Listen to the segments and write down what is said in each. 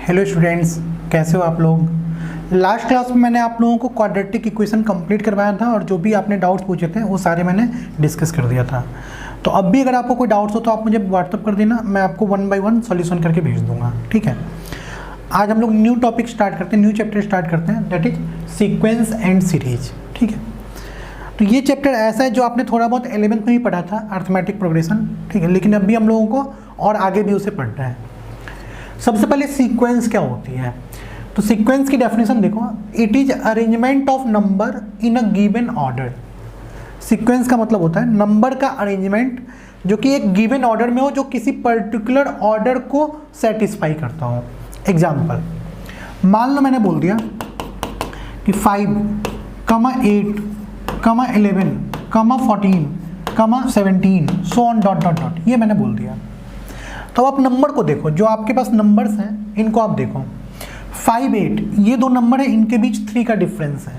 Hello students, कैसे हो आप लोग। लास्ट क्लास में मैंने आप लोगों को क्वाड्रेटिक इक्वेशन कंप्लीट करवाया था और जो भी आपने डाउट्स पूछे थे वो सारे मैंने डिस्कस कर दिया था। तो अब भी अगर आपको कोई डाउट्स हो तो आप मुझे व्हाट्सअप कर देना, मैं आपको 1 बाय 1 सॉल्यूशन करके भेज दूंगा। ठीक है, आज हम लोग न्यू टॉपिक स्टार्ट करते हैं, न्यू चैप्टर स्टार्ट करते हैं, that is sequence and series. ठीक है, तो ये चैप्टर ऐसा है जो आपने थोड़ा बहुत 11th में ही पढ़ा था, अर्थमेटिक प्रोग्रेशन। ठीक है, लेकिन अभी हम लोगों को और आगे भी उसे पढ़ना है। सबसे पहले सीक्वेंस क्या होती है, तो सीक्वेंस की डेफिनेशन देखो, it is arrangement of number in a given order. Sequence का मतलब होता है नंबर का अरेंजमेंट जो कि एक गिवन ऑर्डर में हो, जो किसी पर्टिकुलर ऑर्डर को सेटिस्फाई करता हो। एग्जाम्पल, मान लो मैंने बोल दिया कि 5, 8, 11, 14, 17 so on dot dot dot, ये मैंने बोल दिया। तो आप नंबर को देखो, जो आपके पास नंबर्स हैं इनको आप देखो। 5, 8 ये दो नंबर है, इनके बीच 3 का डिफरेंस है।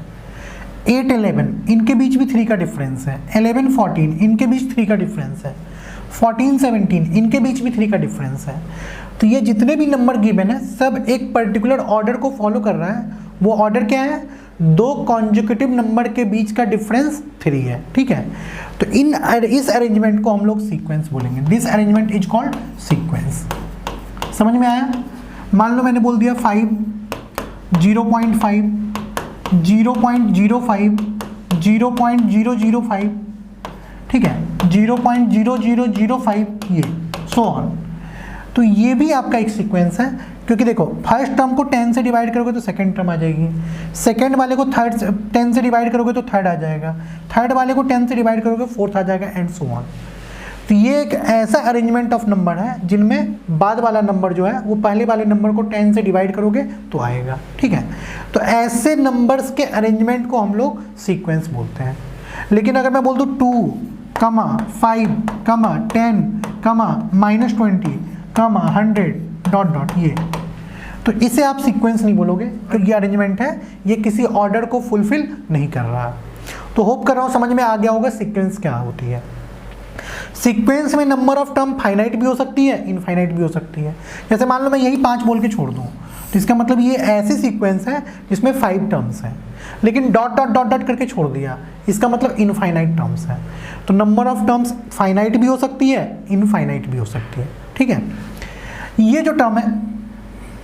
8, 11 इनके बीच भी 3 का डिफरेंस है। 11, 14 इनके बीच 3 का डिफरेंस है। 14, 17 इनके बीच भी 3 का डिफरेंस है। तो ये जितने भी नंबर गिवन है सब एक पर्टिकुलर ऑर्डर को फॉलो कर रहा है। वो ऑर्डर क्या है? 2 कॉन्जिक्यूटिव नंबर के बीच का डिफरेंस 3 है। ठीक है, तो इस अरेंजमेंट को हम लोग सीक्वेंस बोलेंगे। This arrangement is called sequence. समझ में आया? मान लो मैंने बोल दिया 5, 0.5, 0.05, 0.005, ठीक है, 0.0005, ये सो ऑन। तो ये भी आपका एक सीक्वेंस है, क्योंकि देखो फर्स्ट टर्म को 10 से डिवाइड करोगे तो सेकंड टर्म आ जाएगी, सेकंड वाले को 10 से डिवाइड करोगे तो थर्ड आ जाएगा, थर्ड वाले को 10 से डिवाइड करोगे फोर्थ आ जाएगा, एंड सो ऑन। तो ये एक ऐसा अरेंजमेंट ऑफ नंबर है जिनमें बाद वाला नंबर जो है वो पहले वाले नंबर को 10 से डिवाइड करोगे तो आएगा। ठीक है, तो ऐसे नंबर्स के अरेंजमेंट को हम लोग सीक्वेंस बोलते हैं। लेकिन अगर मैं बोल दूँ 2, 5, 10, -20, 100 डॉट डॉट, ये तो इसे आप सीक्वेंस नहीं बोलोगे, क्योंकि अरेंजमेंट है, ये किसी ऑर्डर को फुलफिल नहीं कर रहा। तो होप कर रहा हूँ समझ में आ गया होगा सीक्वेंस क्या होती है। सीक्वेंस में नंबर ऑफ टर्म फाइनाइट भी हो सकती है, इनफाइनाइट भी हो सकती है। जैसे मान लो मैं यही 5 बोल के छोड़ दूँ, तो इसका मतलब ये ऐसी सीक्वेंस है जिसमें 5 टर्म्स हैं, लेकिन डॉट डॉट डॉट डॉट करके छोड़ दिया, इसका मतलब इनफाइनाइट टर्म्स है। तो नंबर ऑफ टर्म्स फाइनाइट भी हो सकती है, इनफाइनाइट भी हो सकती है। ठीक है, ये जो टर्म है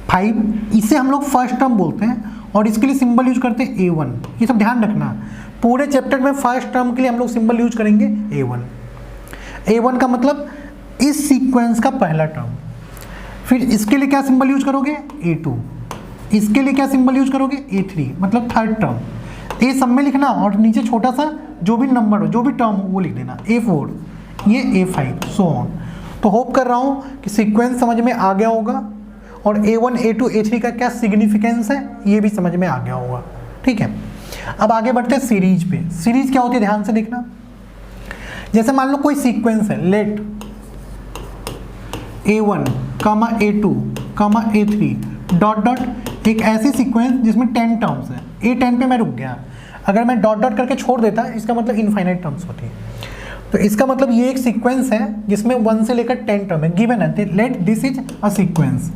5, इसे हम लोग फर्स्ट टर्म बोलते हैं और इसके लिए सिंबल यूज करते हैं A1। ये सब ध्यान रखना, पूरे चैप्टर में फर्स्ट टर्म के लिए हम लोग सिंबल यूज करेंगे A1। A1 का मतलब इस सीक्वेंस का पहला टर्म। फिर इसके लिए क्या सिंबल यूज करोगे? A2। इसके लिए क्या सिंबल यूज करोगे? A3, मतलब थर्ड टर्म। ए सब में लिखना और नीचे छोटा सा जो भी नंबर हो, जो भी टर्म हो वो लिख देना। A4, ये A5, सो ऑन। तो होप कर रहा हूँ कि सीक्वेंस समझ में आ गया होगा और A1, A2, A3 का क्या सिग्निफिकेंस है ये भी समझ में आ गया होगा। ठीक है, अब आगे बढ़ते हैं सीरीज पे। सीरीज क्या होती है ध्यान से देखना। जैसे मान लो कोई सीक्वेंस है, late A1, A2, A3 dot dot, एक ऐसी सीक्वेंस जिसमें 10 टर्म्स है। A10 पे मैं रुक गया, अगर मैं डॉट डॉट करके छोड़ देता इसका मतलब इनफाइनाइट टर्म्स होती है। तो इसका मतलब ये एक सीक्वेंस है जिसमें 1 से लेकर 10 टर्म है, गिवन है। Let this is a sequence,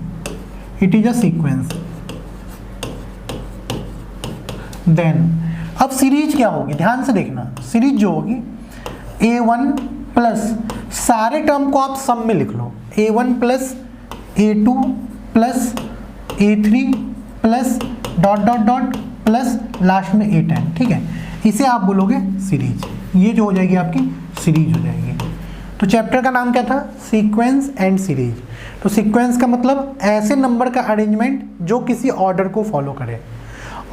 it is a sequence. Then अब सीरीज क्या होगी ध्यान से देखना। सीरीज जो होगी A1 प्लस सारे टर्म को आप सम में लिख लो, A1 plus A2 plus A3 plus dot dot dot plus last में A10। ठीक है, इसे आप बोलोगे सीरीज। ये जो हो जाएगी आपकी सीरीज हो जाएगी। तो चैप्टर का नाम क्या था? Sequence and series. तो सीक्वेंस का मतलब ऐसे नंबर का अरेंजमेंट जो किसी ऑर्डर को फॉलो करे,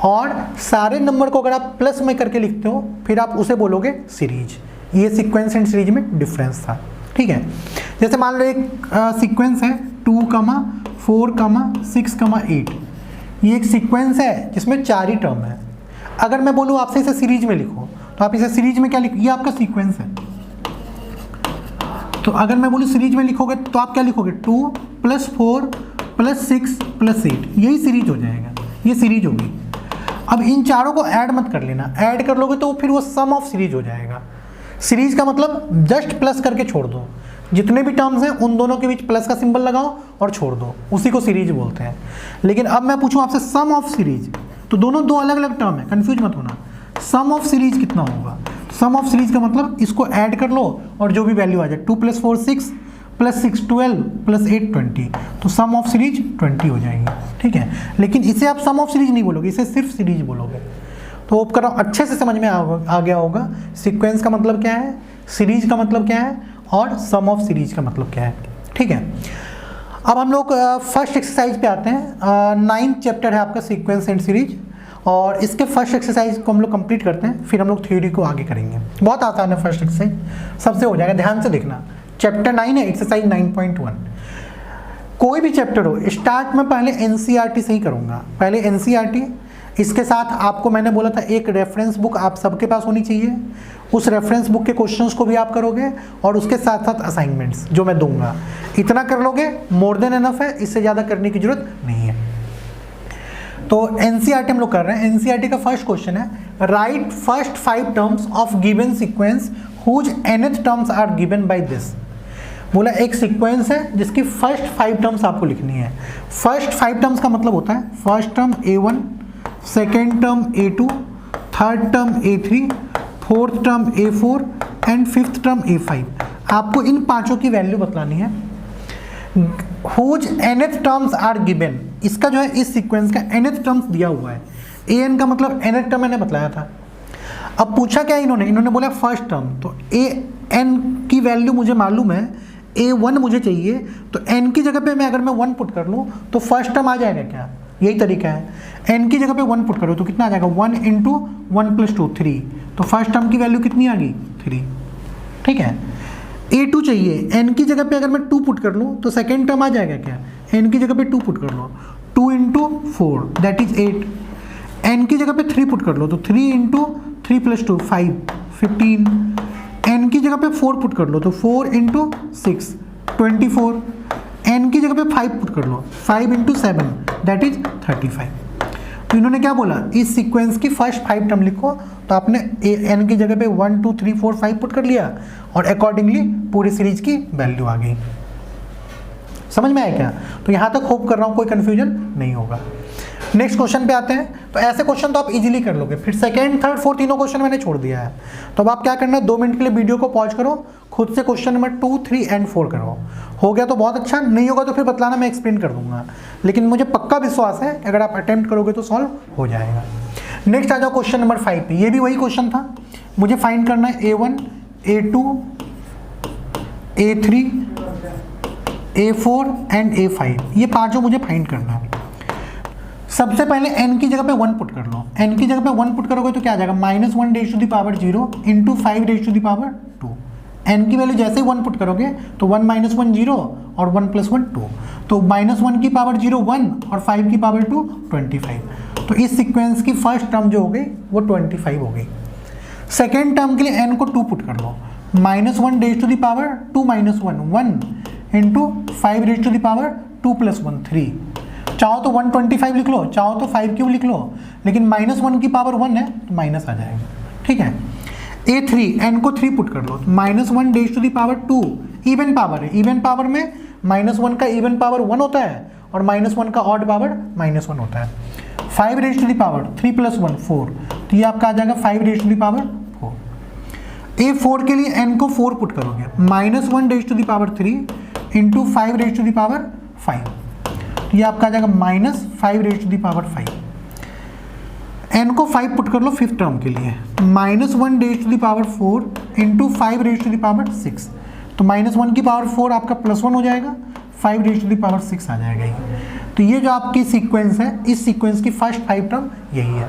और सारे नंबर को अगर आप प्लस में करके लिखते हो फिर आप उसे बोलोगे सीरीज। ये सीक्वेंस एंड सीरीज में डिफरेंस था। ठीक है, जैसे मान लो एक सीक्वेंस है 2, 4, 6, 8। ये एक सीक्वेंस है जिसमें 4 ही टर्म है। अगर मैं बोलूँ आपसे इसे सीरीज में लिखो तो आप इसे सीरीज में क्या लिखो? ये आपका सीक्वेंस है। तो अगर मैं बोलूँ सीरीज में लिखोगे तो आप क्या लिखोगे? 2 + 4 + 6 + 8, यही सीरीज हो जाएगा। ये सीरीज होगी। अब इन चारों को ऐड मत कर लेना, ऐड कर लोगे तो फिर वो सम ऑफ सीरीज हो जाएगा। सीरीज का मतलब जस्ट प्लस करके छोड़ दो। जितने भी टर्म्स हैं उन दोनों के बीच प्लस का सिंबल लगाओ और छोड़ दो, उसी को सीरीज बोलते हैं। लेकिन अब मैं पूछूं आपसे सम ऑफ सीरीज, तो दोनों दो अलग अलग टर्म है, कंफ्यूज मत होना। सम ऑफ सीरीज कितना होगा? सम ऑफ सीरीज का मतलब इसको ऐड कर लो और जो भी वैल्यू आ जाए, 2 + 4 6 + 6 12 + 8 20, तो सम ऑफ सीरीज 20 हो जाएगी, ठीक है। लेकिन इसे आप सम ऑफ सीरीज नहीं बोलोगे, इसे सिर्फ सीरीज बोलोगे। तो होप कर रहा हूँ अच्छे से समझ में आ गया होगा सीक्वेंस का मतलब क्या है, सीरीज का मतलब क्या है और सम ऑफ सीरीज का मतलब क्या है, ठीक है। अब हम लोग फर्स्ट एक्सरसाइज पे आते हैं। 9th चैप्टर है आपका सीक्वेंस एंड सीरीज, और इसके फर्स्ट एक्सरसाइज को हम लोग कंप्लीट करते हैं, फिर हम लोग थ्योरी को आगे करेंगे। बहुत आसान है फर्स्ट एक्सरसाइज, सबसे हो जाएगा, ध्यान से देखना। चैप्टर 9 है, एक्सरसाइज 9.1। कोई भी चैप्टर हो, स्टार्ट में पहले एनसीईआरटी से ही करूँगा, पहले एनसीईआरटी, इसके साथ आपको मैंने बोला था एक रेफरेंस बुक आप सबके पास होनी चाहिए, उस रेफरेंस बुक के क्वेश्चंस को भी आप करोगे और उसके साथ साथ असाइनमेंट्स जो मैं दूंगा, इतना कर लोगे, मोर देन एनफ है, इससे ज़्यादा करने की जरूरत नहीं है। तो एनसीईआरटी हम लोग कर रहे हैं। एनसीईआरटी का फर्स्ट क्वेश्चन है, write first 5 terms of given sequence whose nth terms are given by this. बोला एक सीक्वेंस है जिसकी फर्स्ट 5 टर्म्स आपको लिखनी है। फर्स्ट 5 टर्म्स का मतलब होता है first term A1, second term A2, third term A3, fourth term A4 and fifth term A5। आपको इन पांचों की वैल्यू बतलानी है। Whose nth terms are given, इसका जो है इस सीक्वेंस का nth टर्म्स दिया हुआ है। an का मतलब nth टर्म मैंने बतलाया था। अब पूछा क्या इन्होंने बोला फर्स्ट टर्म, तो an की वैल्यू मुझे मालूम है, A1 मुझे चाहिए, तो n की जगह पे मैं अगर मैं 1 पुट कर लूँ तो फर्स्ट टर्म आ जाएगा क्या? यही तरीका है, n की जगह पे 1 पुट करो तो कितना आ जाएगा, 1 × 1 + 2 3, तो फर्स्ट टर्म की वैल्यू कितनी आ गई, 3, ठीक है। A2 चाहिए, n की जगह पे अगर मैं 2 पुट कर लूँ तो सेकेंड टर्म आ जाएगा क्या, n की जगह पे 2 पुट कर लो, 2 × 4 दैट इज 8, n की जगह पे 3 पुट कर लो तो 3 × 3 + 2 5 15, n की जगह पे 4 पुट कर लो तो 4 × 6 24, n की जगह पे 5 पुट कर लो, 5 × 7 दैट इज 35। तो इन्होंने क्या बोला, इस सीक्वेंस की फर्स्ट 5 टर्म लिखो, तो आपने n की जगह पे 1 2 3 4 5 पुट कर लिया और अकॉर्डिंगली पूरी सीरीज की वैल्यू आ गई। समझ में आया क्या? तो यहाँ तक होप कर रहा हूँ कोई कंफ्यूजन नहीं होगा। नेक्स्ट क्वेश्चन पे आते हैं। तो ऐसे क्वेश्चन तो आप इजीली कर लोगे। फिर सेकंड, थर्ड, फोर्थ तीनों क्वेश्चन मैंने छोड़ दिया है। तो अब आप क्या करना है, 2 मिनट के लिए वीडियो को पॉज करो, खुद से क्वेश्चन नंबर 2, 3 एंड 4 करो। हो गया तो बहुत अच्छा, नहीं होगा तो फिर बतलाना, मैं एक्सप्लेन कर दूंगा। लेकिन मुझे पक्का विश्वास है कि अगर आप अटेम्प्ट करोगे तो सॉल्व हो जाएगा। नेक्स्ट आ जाओ क्वेश्चन नंबर 5 पे। ये भी वही क्वेश्चन था, मुझे फाइंड करना है A1, A2, A3, A4 and A5, ये पांचों मुझे फाइंड करना है। सबसे पहले n की जगह पे 1 पुट कर लो। n की जगह पे 1 पुट करोगे तो क्या आ जाएगा, -1 raised to the power 0 × 5 raised to the power 2। n की वैल्यू जैसे ही 1 पुट करोगे तो 1 - 1 0 और 1 + 1 2, तो -1 की पावर 0 1 और 5 की पावर 2 25। तो इस सीक्वेंस की फर्स्ट टर्म जो हो गई वो 25 हो गई। सेकेंड टर्म के लिए n को 2 पुट कर लो, -1 raised to the power 2 - 1 1 × 5 raised to the power 2 + 1 3। चाहो तो 125 लिख लो, चाहो तो 5³ लिख लो, लेकिन -1 की पावर 1 है तो माइनस आ जाएगा, ठीक है। A3, n को 3 पुट कर लो, -1 raised to the power 2, even power है, इवन पावर में -1 का इवन पावर 1 होता है और -1 का ऑड पावर -1 होता है। 5 raised to the power 3 + 1 4, तो ये आपका आ जाएगा 5 raised to the power 4। A4 के लिए n को 4 पुट करोगे, -1 raised to the power 3 × 5 raised to the power 5, ये आपका आ जाएगा -5 raised to the power 5। n को 5 पुट कर लो फिफ्थ टर्म के लिए, -1 raised to the power 4 × 5 raised to the power 6, तो -1 की पावर 4 आपका +1 हो जाएगा, 5 raised to the power 6 आ जाएगा ये। तो ये जो आपकी सीक्वेंस है, इस सीक्वेंस की फर्स्ट 5 टर्म यही है।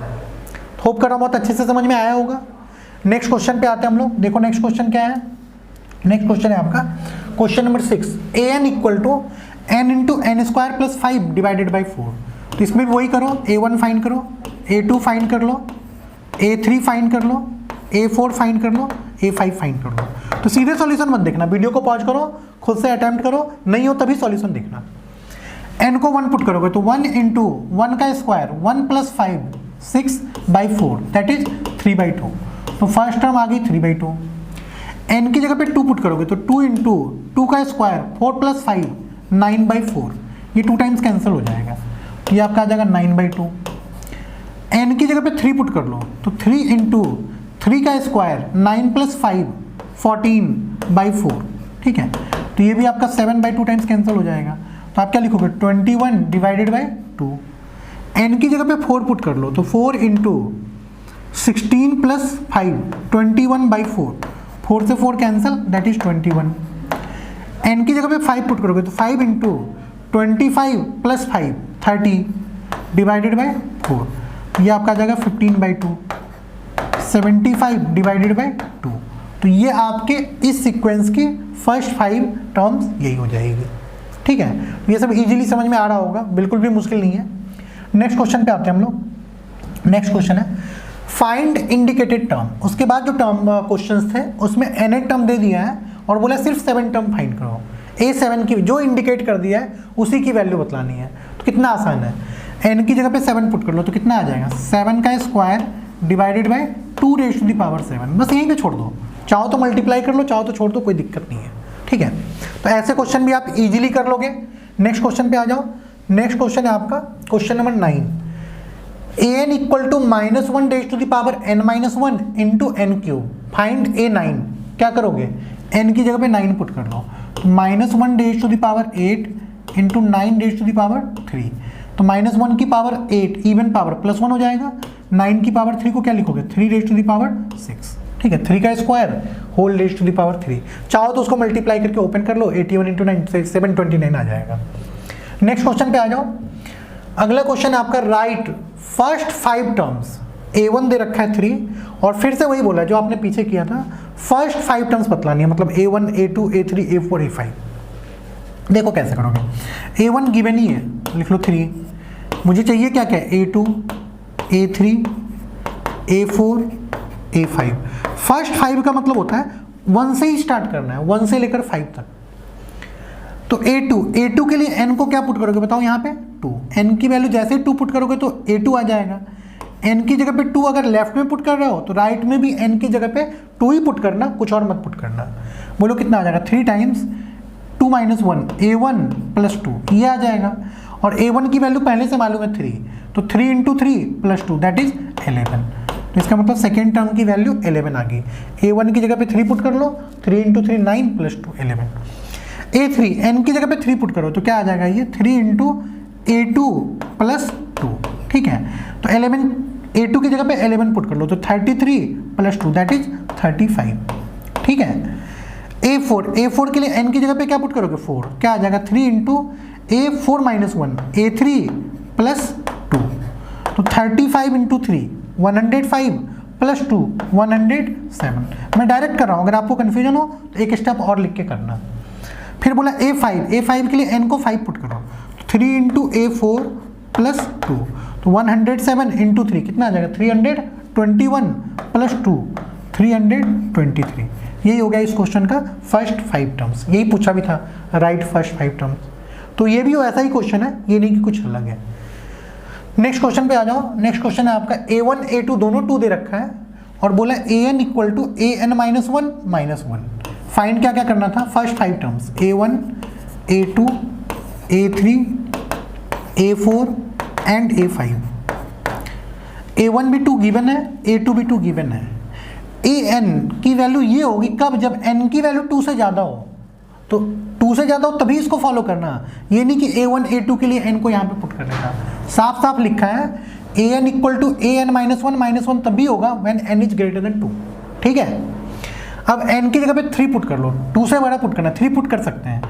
होप कर रहा हूँ बहुत अच्छे से समझ में आया होगा। नेक्स्ट क्वेश्चन पे आते हैं हम लोग। देखो नेक्स्ट क्वेश्चन क्या है, नेक्स्ट क्वेश्चन है आपका question number 6, an = n × n² + 5 / 4। तो इसमें भी वही करो, A1 फाइंड करो, A2 फाइंड कर लो, A3 फाइंड कर लो, A4 फाइंड कर लो, A5 फाइंड कर लो। तो सीधे सॉल्यूशन मत देखना, वीडियो को पॉज करो, खुद से अटेम्प्ट करो, नहीं हो तभी सॉल्यूशन देखना। n को 1 पुट करोगे तो 1 × 1 का स्क्वायर 1 + 5 6/4 दैट इज 3/2, तो फर्स्ट टर्म आ गई 3/2। n की जगह पे 2 पुट करोगे तो 2 इंटू 2 का स्क्वायर 4 प्लस 5 9/4, ये 2 टाइम्स कैंसिल हो जाएगा, ये आपका आ जाएगा 9/2। n की जगह पे 3 पुट कर लो तो 3 इंटू 3 का स्क्वायर 9 प्लस 5 14/4, ठीक है, तो ये भी आपका 7/2 टाइम्स कैंसिल हो जाएगा। तो आप क्या लिखोगे 21 डिवाइडेड बाई 2। n की जगह पे 4 पुट कर लो तो 4 इंटू 16 प्लस 5 21/4, 4 से 4 कैंसिल, दैट इज 21। n की जगह पे 5 पुट करोगे तो 5 इंटू 25 प्लस 5 30 डिवाइडेड बाई 4, ये आपका आ जाएगा 15/2। 75 डिवाइडेड बाई 2, तो ये आपके इस सीक्वेंस की फर्स्ट 5 टर्म्स यही हो जाएगी, ठीक है। ये सब इजीली समझ में आ रहा होगा, बिल्कुल भी मुश्किल नहीं है। नेक्स्ट क्वेश्चन पे आते हैं हम लोग। नेक्स्ट क्वेश्चन है फाइंड इंडिकेटेड टर्म। उसके बाद जो टर्म क्वेश्चंस थे उसमें n टर्म दे दिया है और बोला सिर्फ 7 टर्म फाइंड करो। A7 की जो इंडिकेट कर दिया है उसी की वैल्यू बतलानी है, तो कितना आसान है। n की जगह पे 7 पुट कर लो तो कितना आ जाएगा 7 का स्क्वायर डिवाइडेड बाई 2⁻⁷, बस यहीं पे छोड़ दो, चाहो तो मल्टीप्लाई कर लो, चाहो तो छोड़ दो, कोई दिक्कत नहीं है, ठीक है। तो ऐसे क्वेश्चन भी आप इजीली कर लोगे। नेक्स्ट क्वेश्चन पे आ जाओ। नेक्स्ट क्वेश्चन है आपका question number 9। an equal to -1⁻n-1 into n cube, find a9। क्या करोगे n की जगह पे 9 पुट कर लो तो -1⁸ इंटू 9⁻3, तो -1 की पावर 8 इवन पावर +1 हो जाएगा, 9 की पावर 3 को क्या लिखोगे 3�6, ठीक है, 3 का square whole raise to the power 3। चाहो तो उसको मल्टीप्लाई करके ओपन कर लो, 81 इंटू 9 से 729 आ जाएगा। नेक्स्ट क्वेश्चन पे आ जाओ। अगला क्वेश्चन है आपका राइट फर्स्ट 5 टर्म्स। a1 दे रखा है 3 और फिर से वही बोला है जो आपने पीछे किया था, फर्स्ट 5 टर्म्स बतलानी है, मतलब a1 a2 a3 a4 a5। देखो कैसे करोगे। a1 गिवन ही है, लिख लो 3, मुझे चाहिए क्या क्या a2 a3 a4 a5। First 5 का मतलब होता है 1 से ही स्टार्ट करना है, 1 से लेकर 5 तक। तो a2 के लिए n को क्या पुट करोगे बताओ, यहाँ पे 2, n की वैल्यू जैसे ही 2 पुट करोगे तो a2 आ जाएगा। n की जगह पे 2 अगर लेफ्ट में पुट कर रहे हो तो राइट में भी n की जगह पे 2 ही पुट करना, कुछ और मत पुट करना। बोलो कितना आ जाएगा 3 टाइम्स 2 - 1 a1 + 2, ये आ जाएगा। और a1 की वैल्यू पहले से मालूम है 3, तो 3 इंटू 3 + 2 दैट इज 11। तो इसका मतलब सेकेंड टर्म की वैल्यू 11 आ गई। a1 की जगह पे 3 पुट कर लो, 3 इंटू 3 9 + 2 11। a3 n की जगह पे 3 पुट करो तो क्या आ जाएगा ये 3 इंटू a2 + 2, ठीक है। तो 11 a2 की जगह पे 11 पुट कर लो तो 33 + 2 दैट इज 35, ठीक है। a4 के लिए n की जगह पे क्या पुट करोगे 4, क्या आ जाएगा 3 इंटू a4 - 1 a3 + 2, तो 35 इंटू 3 105 + 2 107। मैं डायरेक्ट कर रहा हूँ, अगर आपको कन्फ्यूजन हो तो एक स्टेप और लिख के करना। फिर बोला a5 के लिए n को 5 पुट करो, 3 इंटू a4 + 2, तो 107 इंटू 3 कितना आ जाएगा 321 + 2 323। यही हो गया इस क्वेश्चन का फर्स्ट 5 टर्म्स, यही पूछा भी था राइट फर्स्ट 5 टर्म्स। तो ये भी ऐसा ही क्वेश्चन है, ये नहीं कि कुछ अलग है। नेक्स्ट क्वेश्चन पे आ जाओ। नेक्स्ट क्वेश्चन है आपका a1 a2 दोनों 2 दे रखा है और बोला an equal to an-1 -1। Find क्या क्या करना था first 5 terms a1 a2 a3 a4 and a5। a1 भी 2 गिवन है, a2 भी 2 गिवन है। an की वैल्यू ये होगी कब, जब n की वैल्यू 2 से ज़्यादा हो, तो 2 से ज़्यादा हो तभी इसको फॉलो करना। ये नहीं कि a1 a2 के लिए n को यहाँ पे पुट कर देना, साफ साफ लिखा है an इक्वल टू an-1 -1 तभी होगा when n is greater than 2, ठीक है। अब n की जगह पे 3 पुट कर लो, 2 से बड़ा पुट करना, 3 पुट कर सकते हैं।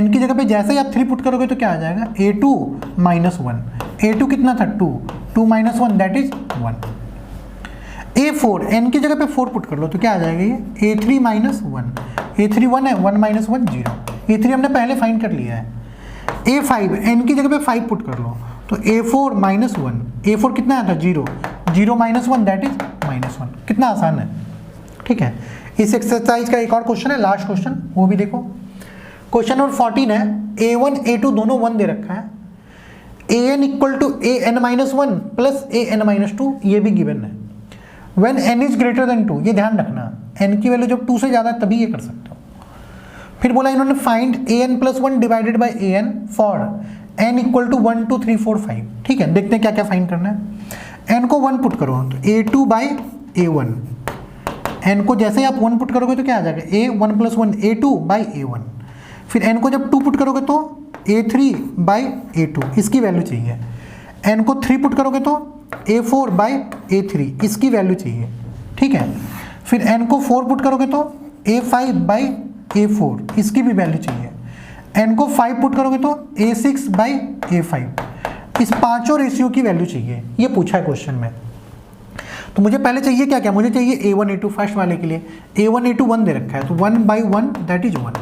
n की जगह पे जैसे ही आप 3 पुट करोगे तो क्या आ जाएगा a2 - 1, a2 कितना था 2 - 1 दैट इज 1। a4 n की जगह पे 4 पुट कर लो तो क्या आ जाएगा ये a3 - 1, a3 1 है, 1 - 1 0, a3 हमने पहले फाइंड कर लिया है। a5 n की जगह पे 5 पुट कर लो तो a4 - 1, a4 कितना आया था 0 - 1 दैट इज -1। कितना आसान है, ठीक है। इस एक्सरसाइज का एक और क्वेश्चन है, लास्ट क्वेश्चन, वो भी देखो। क्वेश्चन नंबर 14 है a1 a2 दोनों 1 दे रखा है, an equal to an-1 + an-2 ये भी गिवन है। When n is greater than 2, ये ध्यान रखना, n की वैल्यू जब 2 से ज़्यादा है तभी ये कर सकते हो। फिर बोला इन्होंने find an+1 divided by an for n equal to 1 2 3 4 5। ठीक है, देखते हैं क्या क्या फाइंड करना है। n को 1 पुट करो तो a2 बाई a1, n को जैसे ही आप 1 पुट करोगे तो क्या आ जाएगा a1 + 1 a2 बाई a1। फिर n को जब 2 पुट करोगे तो a3 बाई a2, इसकी वैल्यू चाहिए। n को 3 पुट करोगे तो a4 बाई a3, इसकी वैल्यू चाहिए। ठीक है, फिर n को 4 पुट करोगे तो a5 बाई a4, इसकी भी वैल्यू चाहिए। n को 5 पुट करोगे तो a6 बाई a5, इस पांचों रेशियो की वैल्यू चाहिए। ये पूछा है क्वेश्चन में। तो मुझे पहले चाहिए क्या क्या, मुझे चाहिए a1 a2 फर्स्ट वाले के लिए a1 a2 1 दे रखा है, तो 1 बाई 1 दैट इज 1।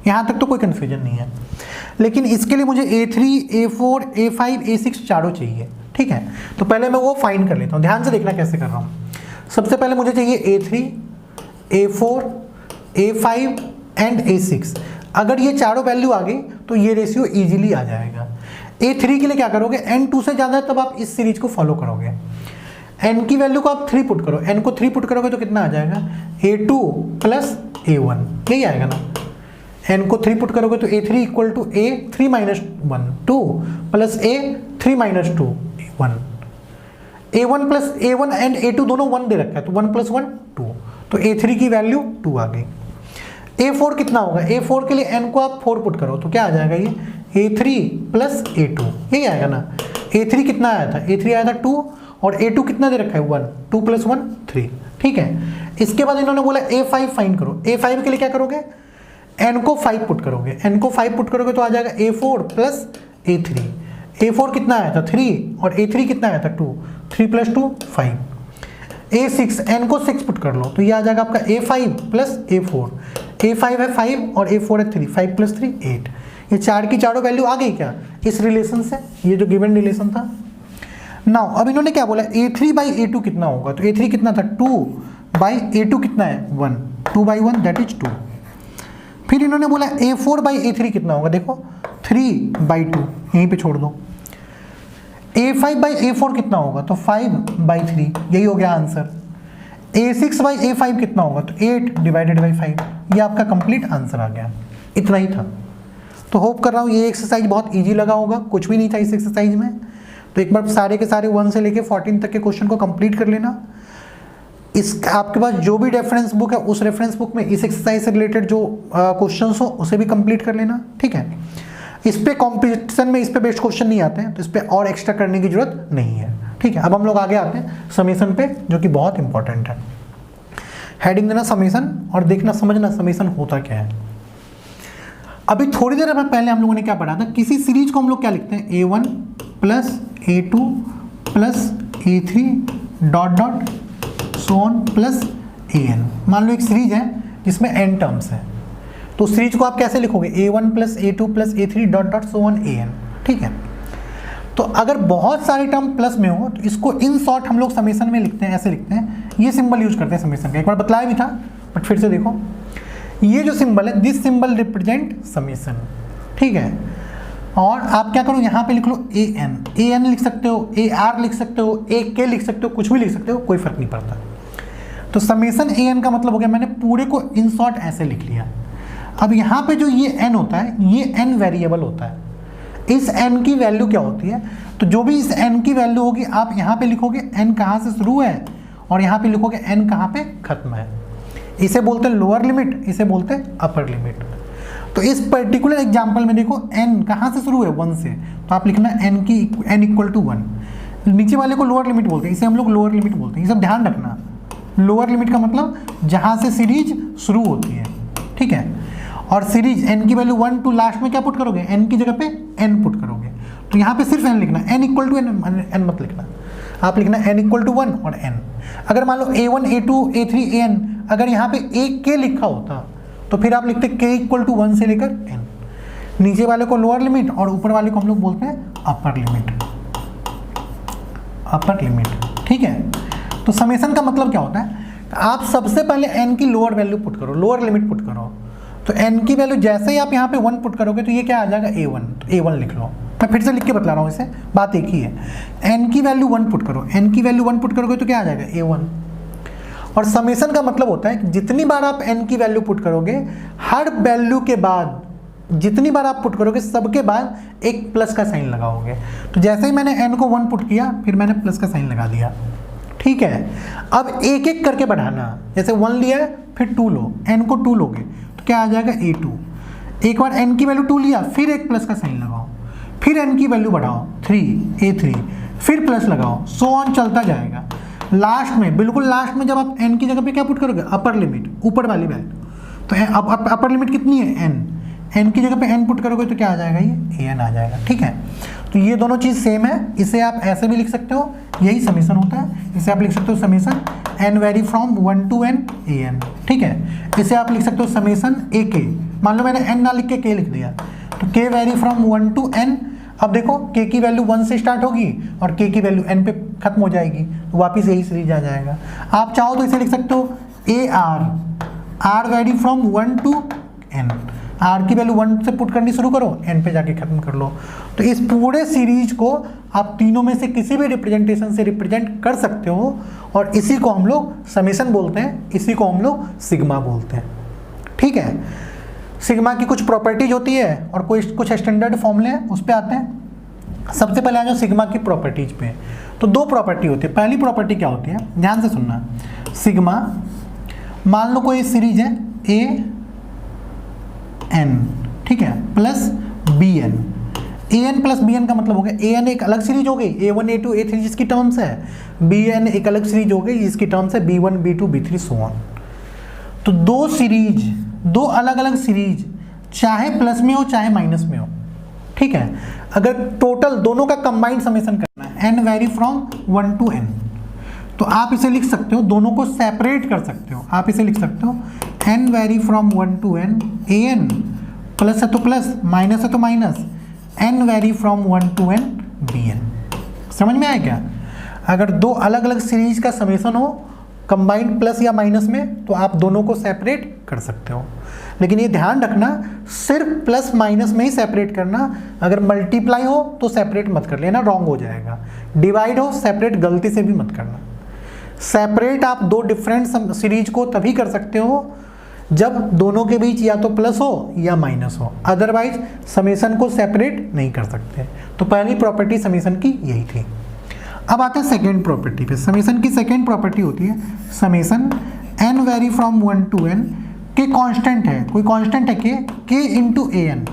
यहाँ तक तो कोई कन्फ्यूजन नहीं है। लेकिन इसके लिए मुझे a3 a4 a5 a6 चारों चाहिए। ठीक है, तो पहले मैं वो फाइंड कर लेता हूँ। ध्यान से देखना कैसे कर रहा हूँ। सबसे पहले मुझे चाहिए a3 a4 a5 and a6। अगर ये चारों वैल्यू आ गई तो ये रेशियो इजीली आ जाएगा। a3 के लिए क्या करोगे, n 2 से ज़्यादा है तब आप इस सीरीज को फॉलो करोगे। n की वैल्यू को आप 3 पुट करो, n को 3 पुट करोगे तो कितना आ जाएगा a2 + a1, यही आएगा ना। n को 3 पुट करोगे तो a3 equal to a3 - 1 2 plus a3 - 2 1, a1 + a1 and a2 दोनों 1 दे रखा है, तो 1 + 1 2, तो a3 की वैल्यू 2 आ गई। a4 कितना होगा, a4 के लिए n को आप 4 पुट करो तो क्या आ जाएगा ये a3 + a2, यही आएगा ना। a3 कितना आया था, a3 आया था 2 और a2 कितना दे रखा है 1, 2 + 1 3। ठीक है, इसके बाद इन्होंने बोला a5 फाइंड करो। a5 के लिए क्या करोगे, n को 5 पुट करोगे, n को 5 पुट करोगे तो आ जाएगा a4 + a3। a4 कितना आया था 3 और a3 कितना आया था 2, 3 + 2 5। a6 n को 6 पुट कर लो तो ये आ जाएगा आपका a5 + a4। a5 है 5 और a4 है 3, 5 + 3 8। ये चार की चारों वैल्यू आ गई क्या इस रिलेशन से, ये जो गिवन रिलेशन था। नाउ अब इन्होंने क्या बोला a3 बाई a2 कितना होगा, तो a3 कितना था 2 बाई a2 कितना है 1, 2 बाई 1 दैट इज 2। फिर इन्होंने बोला a4 बाई a3 कितना होगा, देखो 3 बाई 2, यहीं पे छोड़ दो। a5 बाई a4 कितना होगा, तो 5 बाई 3, यही हो गया आंसर। a6 बाई a5 कितना होगा, तो 8 डिवाइडेड बाई 5, ये आपका कंप्लीट आंसर आ गया। इतना ही था। तो होप कर रहा हूँ ये एक्सरसाइज बहुत इजी लगा होगा, कुछ भी नहीं था इस एक्सरसाइज में। तो एक बार सारे के सारे 1 से लेके 14 तक के क्वेश्चन को कंप्लीट कर लेना। इस आपके पास जो भी रेफरेंस बुक है उस रेफरेंस बुक में इस एक्सरसाइज से रिलेटेड जो क्वेश्चंस हो उसे भी कंप्लीट कर लेना। ठीक है, इस पे कॉम्पिटिशन में इस पे बेस्ट क्वेश्चन नहीं आते हैं, तो इस पे और एक्स्ट्रा करने की जरूरत नहीं है। ठीक है, अब हम लोग आगे आते हैं समेसन पे, जो कि बहुत इंपॉर्टेंट है। हेडिंग देना समेसन और देखना समझना समेसन होता क्या है। अभी थोड़ी देर पहले हम लोगों ने क्या पढ़ा था, किसी सीरीज को हम लोग क्या लिखते हैं a1 + a2 + a3 dot dot so on plus an। मान लो एक सीरीज है जिसमें n टर्म्स है, तो सीरीज को आप कैसे लिखोगे a1 + a2 + a3 dot dot so on an। ठीक है, तो अगर बहुत सारे टर्म प्लस में हो तो इसको इन शॉर्ट हम लोग समेसन में लिखते हैं, ऐसे लिखते हैं, ये सिंबल यूज करते हैं समेसन का। एक बार बतलाया भी था बट फिर से देखो, ये जो सिंबल है दिस सिंबल रिप्रेजेंट समेसन। ठीक है, और आप क्या करो यहाँ पे लिख लो an लिख सकते हो, ar लिख सकते हो, ak लिख सकते हो, कुछ भी लिख सकते हो, कोई फर्क नहीं पड़ता। तो समेसन an का मतलब हो गया मैंने पूरे को इन शॉर्ट ऐसे लिख लिया। अब यहाँ पे जो ये n होता है ये n वेरिएबल होता है। इस n की वैल्यू क्या होती है, तो जो भी इस n की वैल्यू होगी आप यहाँ पे लिखोगे n कहाँ से शुरू है और यहाँ पे लिखोगे n कहाँ पे खत्म है। इसे बोलते हैं लोअर लिमिट, इसे बोलते हैं अपर लिमिट। तो इस पर्टिकुलर एग्जाम्पल में देखो n कहाँ से शुरू है 1 से, तो आप लिखना n = 1। नीचे वाले को लोअर लिमिट बोलते हैं, इसे हम लोग लोअर लिमिट बोलते हैं। ये सब ध्यान रखना, लोअर लिमिट का मतलब जहाँ से सीरीज शुरू होती है। ठीक है, और सीरीज n की वैल्यू 1 टू लास्ट में क्या पुट करोगे, n की जगह पे n पुट करोगे। तो यहाँ पे सिर्फ n लिखना, n = n मत लिखना, आप लिखना n = 1 और n। अगर मान लो a1 a2 a3 an, अगर यहाँ पे एक k लिखा होता तो फिर आप लिखते k = 1 से लेकर n। नीचे वाले को लोअर लिमिट और ऊपर वाले को हम लोग बोलते हैं अपर लिमिट, अपर लिमिट। ठीक है, तो समेसन का मतलब क्या होता है, आप सबसे पहले n की लोअर वैल्यू पुट करो, लोअर लिमिट पुट करो। तो n की वैल्यू जैसे ही आप यहाँ पे 1 पुट करोगे तो ये क्या आ जाएगा a1, तो a1 लिख लो। मैं फिर से लिख के बता रहा हूँ, इसे बात एक ही है। n की वैल्यू 1 पुट करो, n की वैल्यू 1 पुट करोगे तो क्या आ जाएगा a1। और समेशन का मतलब होता है कि जितनी बार आप n की वैल्यू पुट करोगे, हर वैल्यू के बाद जितनी बार आप पुट करोगे सबके बाद एक प्लस का साइन लगाओगे। तो जैसे ही मैंने n को 1 पुट किया, फिर मैंने प्लस का साइन लगा दिया, ठीक है। अब एक एक करके बढ़ाना, जैसे 1 लिया है फिर 2 लो, n को 2 लोगे तो क्या आ जाएगा a2। एक बार n की वैल्यू 2 लिया, फिर एक प्लस का साइन लगाओ, फिर n की वैल्यू बढ़ाओ 3 a3, फिर प्लस लगाओ, सो ऑन चलता जाएगा। लास्ट में, बिल्कुल लास्ट में जब आप n की जगह पे क्या पुट करोगे, अपर लिमिट, ऊपर वाली वैल्यू, तो अपर लिमिट कितनी है n की जगह पे n पुट करोगे तो क्या आ जाएगा, ये an आ जाएगा, ठीक है। तो ये दोनों चीज़ सेम है, इसे आप ऐसे भी लिख सकते हो, यही समीशन होता है। इसे आप लिख सकते हो summation n vary from 1 to n an, ठीक है। इसे आप लिख सकते हो समीशन ak, मान लो मैंने n ना लिख के k लिख दिया, तो k very from 1 to n। अब देखो k की वैल्यू 1 से स्टार्ट होगी और k की वैल्यू n पे खत्म हो जाएगी, तो वापिस यही सीरीज आ जाएगा। आप चाहो तो इसे लिख सकते हो r very from 1 to n, r की वैल्यू 1 से पुट करनी शुरू करो, n पे जाके खत्म कर लो। तो इस पूरे सीरीज को आप तीनों में से किसी भी रिप्रेजेंटेशन से रिप्रेजेंट कर सकते हो, और इसी को हम लोग समेशन बोलते हैं, इसी को हम लोग सिग्मा बोलते हैं, ठीक है। सिग्मा की कुछ प्रॉपर्टीज होती है और कुछ स्टैंडर्ड फॉर्मूले हैं, उस पर आते हैं। सबसे पहले आ जाओ सिग्मा की प्रॉपर्टीज पे। तो दो प्रॉपर्टी होती है। पहली प्रॉपर्टी क्या होती है, ध्यान से सुनना। सिग्मा, मान लो कोई सीरीज है ए एन, ठीक है, plus B N. A N plus B N का मतलब हो गया, ए एन एक अलग सीरीज हो गई, A1 A2 A3 जिसकी टर्म्स है, बी एन एक अलग सीरीज हो गई जिसकी टर्म्स है B1 B2 B3 so on. तो दो सीरीज, दो अलग अलग सीरीज, चाहे प्लस में हो चाहे माइनस में हो, ठीक है। अगर टोटल दोनों का कंबाइंड समेशन करना है, n vary from 1 to n, तो आप इसे लिख सकते हो, दोनों को सेपरेट कर सकते हो। आप इसे लिख सकते हो n vary from 1 to n an, plus है तो प्लस, माइनस है तो minus, n vary from 1 to n bn। समझ में आया क्या? अगर दो अलग अलग सीरीज का समेशन हो कंबाइंड प्लस या माइनस में, तो आप दोनों को सेपरेट कर सकते हो। लेकिन ये ध्यान रखना, सिर्फ प्लस माइनस में ही सेपरेट करना। अगर मल्टीप्लाई हो तो सेपरेट मत कर लेना, रॉन्ग हो जाएगा। डिवाइड हो सेपरेट गलती से भी मत करना। सेपरेट आप दो डिफरेंट सीरीज को तभी कर सकते हो जब दोनों के बीच या तो प्लस हो या माइनस हो, अदरवाइज समेशन को सेपरेट नहीं कर सकते। तो पहली प्रॉपर्टी समेशन की यही थी। अब आते हैं सेकेंड प्रॉपर्टी पे। समेशन की सेकेंड प्रॉपर्टी होती है summation n vary from 1 to n के कांस्टेंट है, कोई कांस्टेंट है k इंटू ए एन।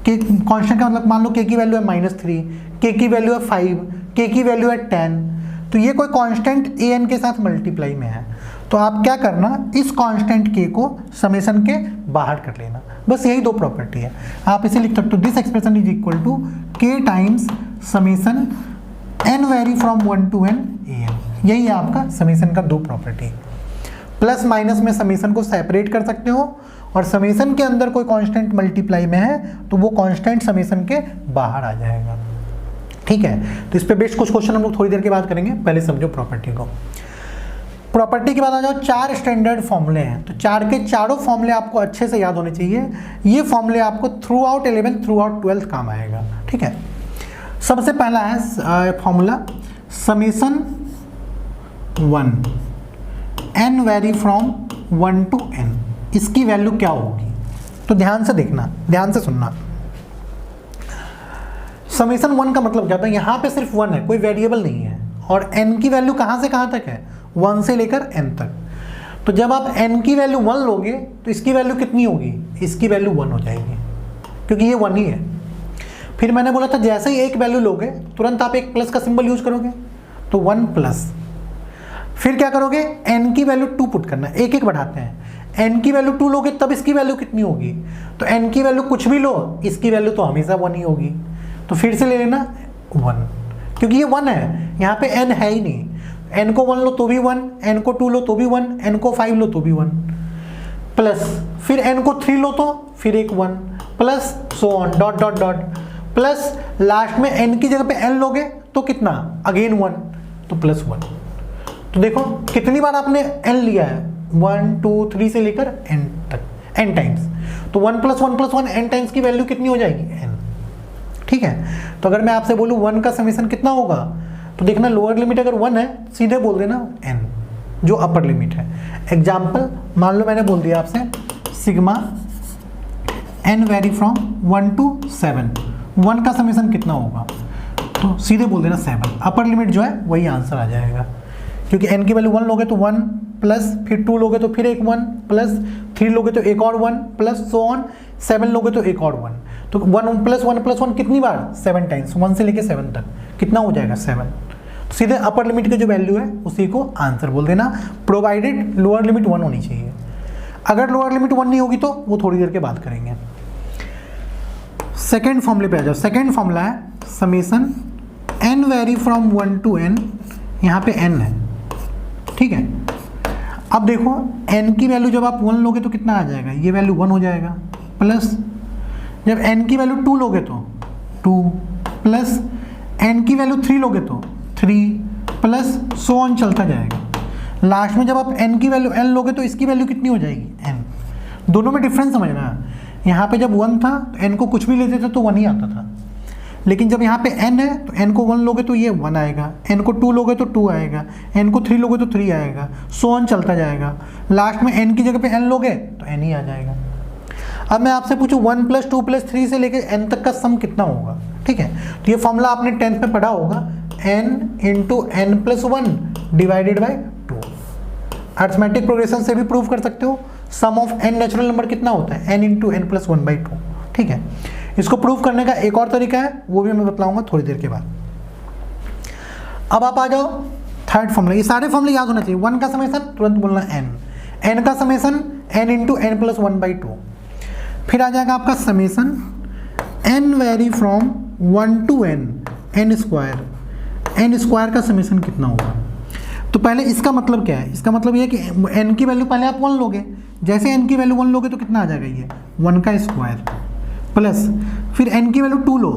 के कांस्टेंट का मतलब मान लो k की वैल्यू है -3, k की वैल्यू है 5, k की वैल्यू है 10, तो ये कोई कांस्टेंट ए एन के साथ मल्टीप्लाई में है। तो आप क्या करना, इस कांस्टेंट k को समेशन के बाहर कर लेना। बस यही दो प्रॉपर्टी है। आप इसे लिख सकते हो, this expression is equal to k times summation n vary from 1 to n an। यही है आपका समेशन का दो प्रॉपर्टी। प्लस माइनस में समेशन को सेपरेट कर सकते हो, और समेशन के अंदर कोई कांस्टेंट मल्टीप्लाई में है तो वो कांस्टेंट समेशन के बाहर आ जाएगा, ठीक है। तो इस पे बेस्ड कुछ क्वेश्चन हम लोग थोड़ी देर के बाद करेंगे, पहले समझो प्रॉपर्टी को। प्रॉपर्टी के बाद आ जाओ, चार स्टैंडर्ड फॉर्मूले हैं। तो चार के चारों फॉर्मूले आपको अच्छे से याद होने चाहिए। ये फॉर्मूले आपको through out 11th through out 12th काम आएगा, ठीक है। सबसे पहला है formula summation 1 n vary from 1 to n। इसकी वैल्यू क्या होगी, तो ध्यान से देखना, ध्यान से सुनना। समेशन 1 का मतलब क्या होता है, यहाँ पे सिर्फ 1 है, कोई वेरिएबल नहीं है, और n की वैल्यू कहाँ से कहाँ तक है, 1 से लेकर n तक। तो जब आप n की वैल्यू 1 लोगे तो इसकी वैल्यू कितनी होगी, इसकी वैल्यू 1 हो जाएगी, क्योंकि ये 1 ही है। फिर मैंने बोला था जैसे ही एक वैल्यू लोगे तुरंत आप एक प्लस का सिंबल यूज करोगे, तो 1 प्लस। फिर क्या करोगे, n की वैल्यू 2 पुट करना, एक एक बढ़ाते हैं। n की वैल्यू 2 लोगे तब इसकी वैल्यू कितनी होगी, तो n की वैल्यू कुछ भी लो, इसकी वैल्यू तो हमेशा 1 ही होगी। तो फिर से ले लेना 1, क्योंकि ये 1 है, यहाँ पे n है ही नहीं। n को 1 लो तो भी 1, n को 2 लो तो भी 1, n को 5 लो तो भी 1, प्लस फिर n को 3 लो तो फिर एक 1, plus so on dot dot dot, plus last में n की जगह पे n लोगे तो कितना, अगेन 1, तो प्लस 1। तो देखो कितनी बार आपने n लिया है, 1 2 3 से लेकर n तक, n टाइम्स। तो 1 + 1 + 1 n टाइम्स की वैल्यू कितनी हो जाएगी, n, ठीक है। तो अगर मैं आपसे बोलूँ 1 का समेशन कितना होगा, तो देखना लोअर लिमिट अगर 1 है सीधे बोल देना n, जो अपर लिमिट है। एग्जाम्पल मान लो मैंने बोल दिया आपसे sigma n vary from 1 to 7, 1 का समेशन कितना होगा, तो सीधे बोल देना 7। अपर लिमिट जो है वही आंसर आ जाएगा, क्योंकि n की वैल्यू 1 लोगे तो 1 प्लस, फिर 2 लोगे तो फिर एक 1 प्लस, 3 लोगे तो एक और 1 प्लस, सो ऑन, 7 लोगे तो एक और 1। तो 1 प्लस 1 प्लस 1 कितनी बार, 7 टाइम्स, 1 से लेके 7 तक कितना हो जाएगा 7। तो सीधे अपर लिमिट की जो वैल्यू है उसी को आंसर बोल देना, प्रोवाइडेड लोअर लिमिट 1 होनी चाहिए। अगर लोअर लिमिट 1 नहीं होगी तो वो थोड़ी देर के बाद करेंगे। सेकेंड फॉर्मूले पे आ जाओ। सेकेंड फॉर्मूला है summation n vary from 1 to n, यहाँ पे n है, ठीक है। अब देखो n की वैल्यू जब आप 1 लोगे तो कितना आ जाएगा, ये वैल्यू 1 हो जाएगा, प्लस जब n की वैल्यू 2 लोगे तो 2, प्लस n की वैल्यू 3 लोगे तो 3, प्लस सो ऑन चलता जाएगा। लास्ट में जब आप n की वैल्यू n लोगे तो इसकी वैल्यू कितनी हो जाएगी, n। दोनों में डिफरेंस समझना, यहाँ पे जब 1 था तो n को कुछ भी लेते थे तो 1 ही आता था, लेकिन जब यहाँ पे n है तो n को 1 लोगे तो ये 1 आएगा, n को 2 लोगे तो 2 आएगा, n को 3 लोगे तो 3 आएगा, सो ऑन चलता जाएगा। लास्ट में n की जगह पे n लोगे तो n ही आ जाएगा। अब मैं आपसे पूछूं 1 + 2 + 3 से लेकर n तक का सम कितना होगा, ठीक है। तो ये फॉर्मूला आपने 10th में पढ़ा होगा, n × n + 1 divided by 2। Arithmetic progression से भी प्रूव कर सकते हो, सम ऑफ n नेचुरल नंबर कितना होता है, n × n + 1/2, ठीक है। इसको प्रूव करने का एक और तरीका है, वो भी मैं बतलाऊंगा थोड़ी देर के बाद। अब आप आ जाओ थर्ड फॉर्मूला। ये सारे फॉर्मूले याद होना चाहिए। 1 का समेशन तुरंत बोलना n का समेशन n × n + 1/2। फिर आ जाएगा आपका summation n vary from 1 to n, n square का समेशन कितना होगा। तो पहले इसका मतलब क्या है, इसका मतलब ये है कि n की वैल्यू पहले आप 1 लोगे, जैसे n की वैल्यू 1 लोगे तो कितना आ जाएगा, ये 1 का स्क्वायर, प्लस फिर n की वैल्यू 2 लो,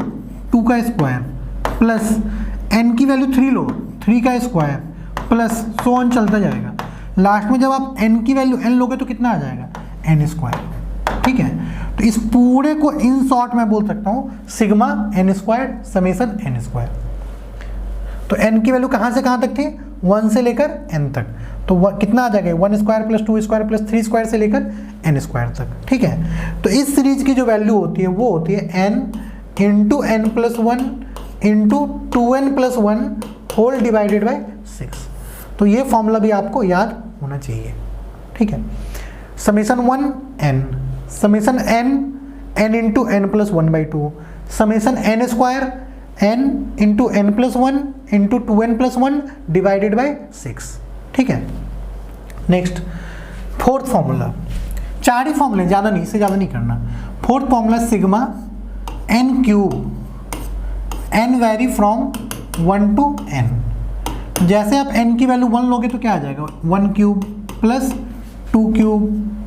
2 का स्क्वायर, प्लस n की वैल्यू 3 लो, 3 का स्क्वायर, प्लस सो ऑन चलता जाएगा। लास्ट में जब आप n की वैल्यू n लोगे तो कितना आ जाएगा, n स्क्वायर, ठीक है। तो इस पूरे को इन शॉर्ट में बोल सकता हूँ sigma n square summation n square. तो n की वैल्यू कहाँ से कहाँ तक थी, 1 से लेकर n तक, तो कितना आ जाएगा 1 square plus 2 square plus 3 square से लेकर n स्क्वायर तक, ठीक है। तो इस सीरीज की जो वैल्यू होती है वो होती है n × n + 1 × 2n + 1 whole divided by 6। तो ये फॉर्मूला भी आपको याद होना चाहिए, ठीक है। Summation 1 n, summation n × n + 1/2, summation n square n × n + 1 × 2n + 1 divided by 6, ठीक है। नेक्स्ट फोर्थ फॉर्मूला, 4 ही फॉर्मूले, ज़्यादा नहीं, इससे ज़्यादा नहीं करना। Fourth formula sigma n³ n vary from 1 to n। जैसे आप n की वैल्यू 1 लोगे तो क्या आ जाएगा, 1³ प्लस 2³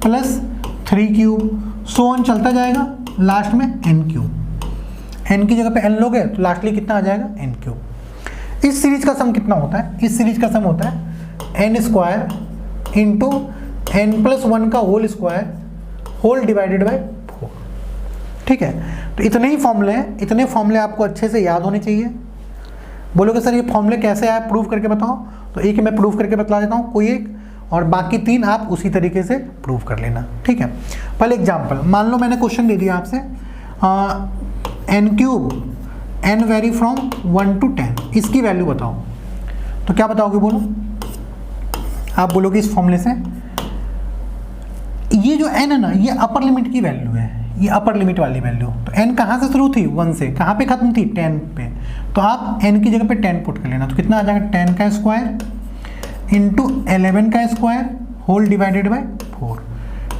प्लस 3³ सो ऑन चलता जाएगा। लास्ट में n³ n की जगह पे n लोगे तो लास्टली कितना आ जाएगा, n³। इस सीरीज का सम कितना होता है, इस सीरीज का सम होता है n स्क्वायर × n + 1 का whole square whole divided by 4, ठीक है। तो इतने ही फॉर्मूले हैं, इतने फॉर्मूले आपको अच्छे से याद होने चाहिए। बोलोगे सर ये फॉर्मूले कैसे आए, प्रूव करके बताओ, तो एक मैं प्रूव करके बता देता हूँ, कोई एक, और बाकी 3 आप उसी तरीके से प्रूव कर लेना, ठीक है। पहले एग्जाम्पल, मान लो मैंने क्वेश्चन दे दिया आपसे n³ n vary from 1 to 10, इसकी वैल्यू बताओ। तो क्या बताओगे, बोलो, आप बोलोगे इस फॉर्मूले से ये जो n है ना, ये अपर लिमिट की वैल्यू है, ये अपर लिमिट वाली वैल्यू। तो n कहाँ से शुरू थी, 1 से, कहाँ पे खत्म थी, 10 पे। तो आप n की जगह पे 10 पुट कर लेना, तो कितना आ जाएगा, 10 का स्क्वायर × 11 का स्क्वायर होल डिवाइडेड बाई 4।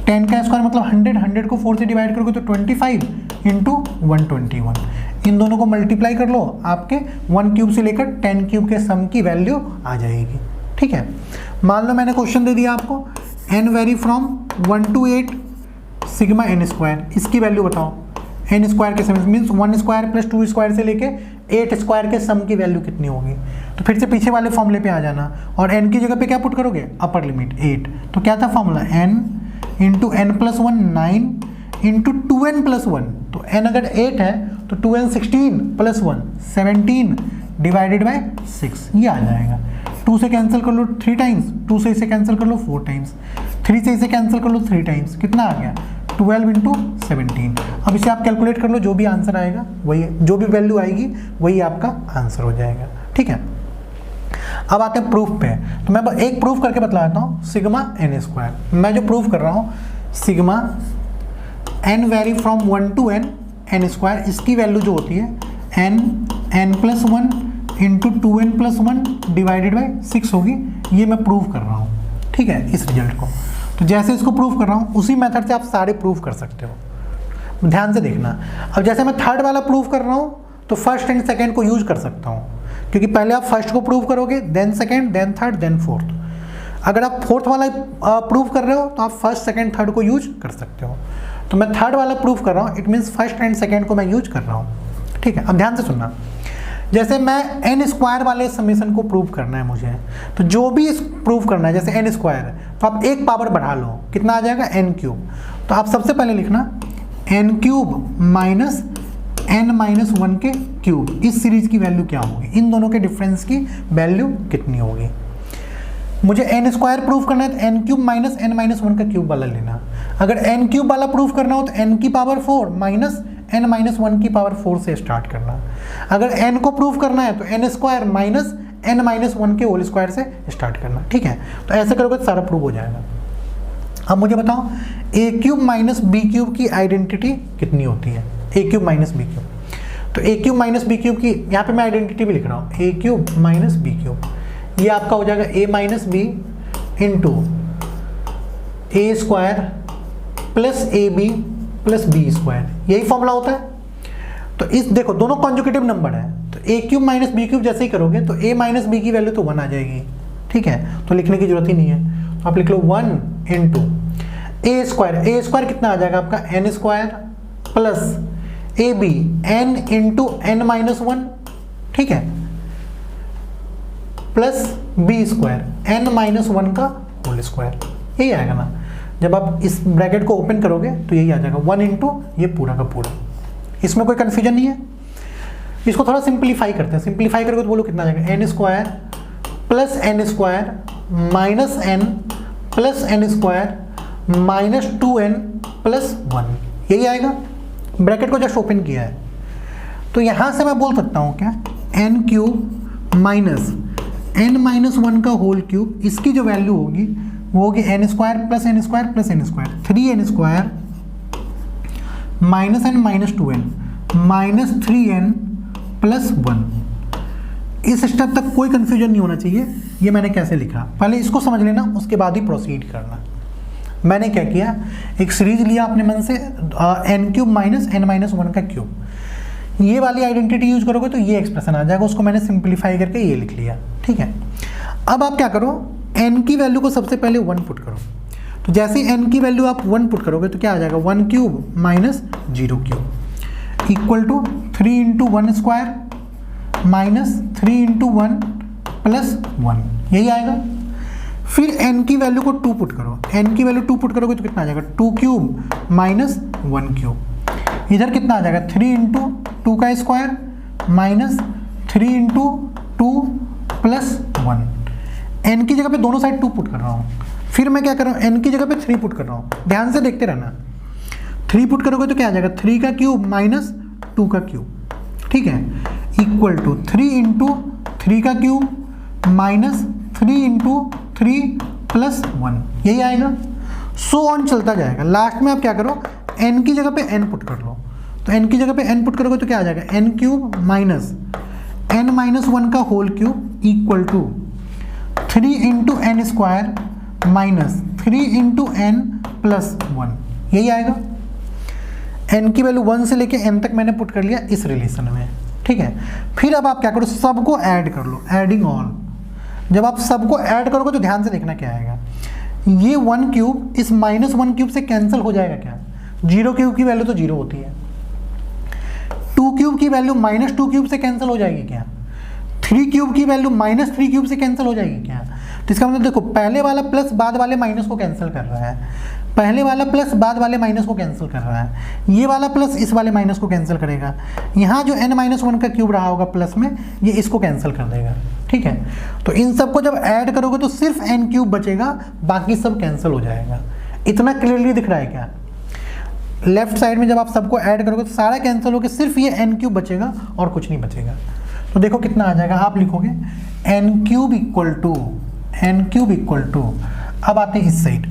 10 का स्क्वायर मतलब 100 को 4 से डिवाइड करोगे तो 25 × 121। इन दोनों को मल्टीप्लाई कर लो, आपके 1³ से लेकर 10³ के सम की वैल्यू आ जाएगी, ठीक है। मान लो मैंने क्वेश्चन दे दिया आपको n vary from 1 to 8 sigma n square, इसकी वैल्यू बताओ। n स्क्वायर के सम मीन्स 1 स्क्वायर प्लस 2 स्क्वायर से लेके 8 स्क्वायर के सम की वैल्यू कितनी होगी। तो फिर से पीछे वाले फॉर्मूले पे आ जाना, और n की जगह पे क्या पुट करोगे, अपर लिमिट 8। तो क्या था फॉर्मूला, n × n + 1 9 × 2n + 1। तो n अगर 8 है तो 2n 16 + 1 17 डिवाइडेड बाई 6, ये आ जाएगा। 2 से कैंसिल कर लो 3 टाइम्स, 2 से इसे कैंसिल कर लो 4 टाइम्स, 3 से इसे कैंसिल कर लो 3 टाइम्स, कितना आ गया 12 इंटू 17। अब इसे आप कैलकुलेट कर लो, जो भी आंसर आएगा वही, जो भी वैल्यू आएगी वही आपका आंसर हो जाएगा। ठीक है, अब आते हैं प्रूफ पे। तो मैं एक प्रूफ करके बतला देता हूँ, सिग्मा एन स्क्वायर। मैं जो प्रूफ कर रहा हूँ sigma N vary from 1 to n N square, इसकी वैल्यू जो होती है n plus 1 into 2n plus 1 divided by 6 होगी। ये मैं प्रूव कर रहा हूँ, ठीक है, इस रिजल्ट को। तो जैसे इसको प्रूव कर रहा हूँ उसी मेथड से आप सारे प्रूफ कर सकते हो, ध्यान से देखना। अब जैसे मैं थर्ड वाला प्रूफ कर रहा हूँ तो फर्स्ट एंड सेकेंड को यूज कर सकता हूँ, क्योंकि पहले आप फर्स्ट को प्रूव करोगे, then second, then third, then fourth. अगर आप फोर्थ वाला प्रूव कर रहे हो तो आप फर्स्ट सेकेंड थर्ड को यूज कर सकते हो। तो मैं थर्ड वाला प्रूफ कर रहा हूँ, it means first and second को मैं यूज कर रहा हूँ। ठीक है, अब ध्यान से सुनना। जैसे मैं एन स्क्वायर वाले समीशन को प्रूव करना है मुझे, तो जो भी प्रूव करना है, जैसे एन स्क्वायर है तो आप एक पावर बढ़ा लो, कितना आ जाएगा एन क्यूब। तो आप सबसे पहले लिखना N cube minus N minus 1 के क्यूब। इस सीरीज की वैल्यू क्या होगी, इन दोनों के डिफरेंस की वैल्यू कितनी होगी। मुझे एन स्क्वायर प्रूफ करना है तो N cube minus N minus 1 का क्यूब वाला लेना। अगर एन क्यूब वाला प्रूफ करना हो तो एन की पावर 4 माइनस एन माइनस 1 की पावर 4 से स्टार्ट करना। अगर एन को प्रूफ करना है तो N square minus N minus 1 के होल स्क्वायर से स्टार्ट करना। ठीक है, तो ऐसे करोगे तो सारा प्रूफ हो जाएगा। अब मुझे बताओ A cube minus B cube की आइडेंटिटी कितनी होती है, A cube minus B cube. तो A cube minus B cube की यहाँ पे मैं आइडेंटिटी भी लिख रहा हूँ, A cube minus B cube, ये आपका हो जाएगा A minus B into A square plus A B plus B square, यही फॉर्मूला होता है। तो इस देखो दोनों कॉन्जुगेटिव नंबर है, तो A cube minus B cube जैसे ही करोगे तो ए माइनस बी की वैल्यू तो 1 आ जाएगी। ठीक है, तो लिखने की जरूरत ही नहीं है, तो आप लिख लो 1 इंटू ए स्क्वायर कितना आ जाएगा आपका N square plus A B N into N minus 1, ठीक है, plus B square N minus 1 का होल स्क्वायर, यही आएगा ना। जब आप इस ब्रैकेट को ओपन करोगे तो यही आ जाएगा 1 इंटू ये पूरा का पूरा। इसमें कोई कन्फ्यूजन नहीं है। इसको थोड़ा सिंप्लीफाई करते हैं, सिंप्लीफाई करोगे तो बोलो कितना आ जाएगा N square plus N square minus N plus N square minus 2n plus 1, यही आएगा। ब्रैकेट को जस्ट ओपन किया है तो यहाँ से मैं बोल सकता हूँ क्या, N cube minus N minus 1 का होल क्यूब, इसकी जो वैल्यू होगी वो होगी N square plus N square plus N square, 3n square minus N minus 2n minus 3n plus 1। इस स्टेप तक कोई कंफ्यूजन नहीं होना चाहिए, ये मैंने कैसे लिखा पहले इसको समझ लेना, उसके बाद ही प्रोसीड करना। मैंने क्या किया, एक सीरीज लिया अपने मन से N cube minus N minus 1 का क्यूब, ये वाली आइडेंटिटी यूज करोगे तो ये एक्सप्रेशन आ जाएगा, उसको मैंने सिंप्लीफाई करके ये लिख लिया। ठीक है, अब आप क्या करो, n की वैल्यू को सबसे पहले 1 पुट करो। तो जैसे n की वैल्यू आप 1 पुट करोगे तो क्या आ जाएगा 1 cube minus 0 cube equal to 3 into 1 square minus 3 into 1 plus 1, यही आएगा। फिर n की वैल्यू को 2 पुट करो, n की वैल्यू 2 पुट करोगे तो कितना आ जाएगा 2 क्यूब माइनस 1 क्यूब। इधर कितना आ जाएगा 3 इंटू 2 का square minus 3 into 2 plus 1। n की जगह पे दोनों साइड 2 पुट कर रहा हूँ, फिर मैं क्या कर रहा हूँ n की जगह पे 3 पुट कर रहा हूँ। ध्यान से देखते रहना, 3 पुट करोगे तो क्या आ जाएगा 3 का क्यूब माइनस 2 का क्यूब, ठीक है, इक्वल टू 3 इंटू 3 का क्यूब माइनस 3 इंटू 3 प्लस 1, यही आएगा। सो ऑन चलता जाएगा। लास्ट में आप क्या करो, n की जगह पे n पुट कर लो। तो n की जगह पे n पुट करोगे तो क्या आ जाएगा n cube minus n minus 1 का whole cube equal to 3 into N square minus 3 into N plus 1, यही आएगा। n की वैल्यू 1 से लेके n तक मैंने पुट कर लिया इस रिलेशन में। ठीक है, फिर अब आप क्या करो, सबको ऐड कर लो, एडिंग ऑल। जब आप सबको ऐड करोगे तो ध्यान से देखना क्या आएगा, ये 1 क्यूब इस माइनस 1 क्यूब से कैंसिल हो जाएगा क्या, 0 क्यूब की वैल्यू तो 0 होती है। 2 क्यूब की वैल्यू माइनस 2 क्यूब से कैंसिल हो जाएगी क्या, 3 क्यूब की वैल्यू माइनस 3 क्यूब से कैंसिल हो जाएगी क्या। तो इसका मतलब देखो, पहले वाला प्लस बाद वाले माइनस को कैंसिल कर रहा है, पहले वाला प्लस बाद वाले माइनस को कैंसिल कर रहा है, ये वाला प्लस इस वाले माइनस को कैंसिल करेगा। यहाँ जो n माइनस 1 का क्यूब रहा होगा प्लस में, ये इसको कैंसिल कर देगा। ठीक है। तो इन सबको जब ऐड करोगे तो सिर्फ n क्यूब बचेगा, बाकी सब कैंसिल हो जाएगा। इतना क्लियरली दिख रहा है क्या? लेफ्ट साइड में जब आप सबको ऐड करोगे तो सारा कैंसिल होकर सिर्फ ये n क्यूब बचेगा और कुछ नहीं बचेगा। तो देखो कितना आ जाएगा, आप लिखोगे n क्यूब इक्वल टू, अब आते हैं इस साइड,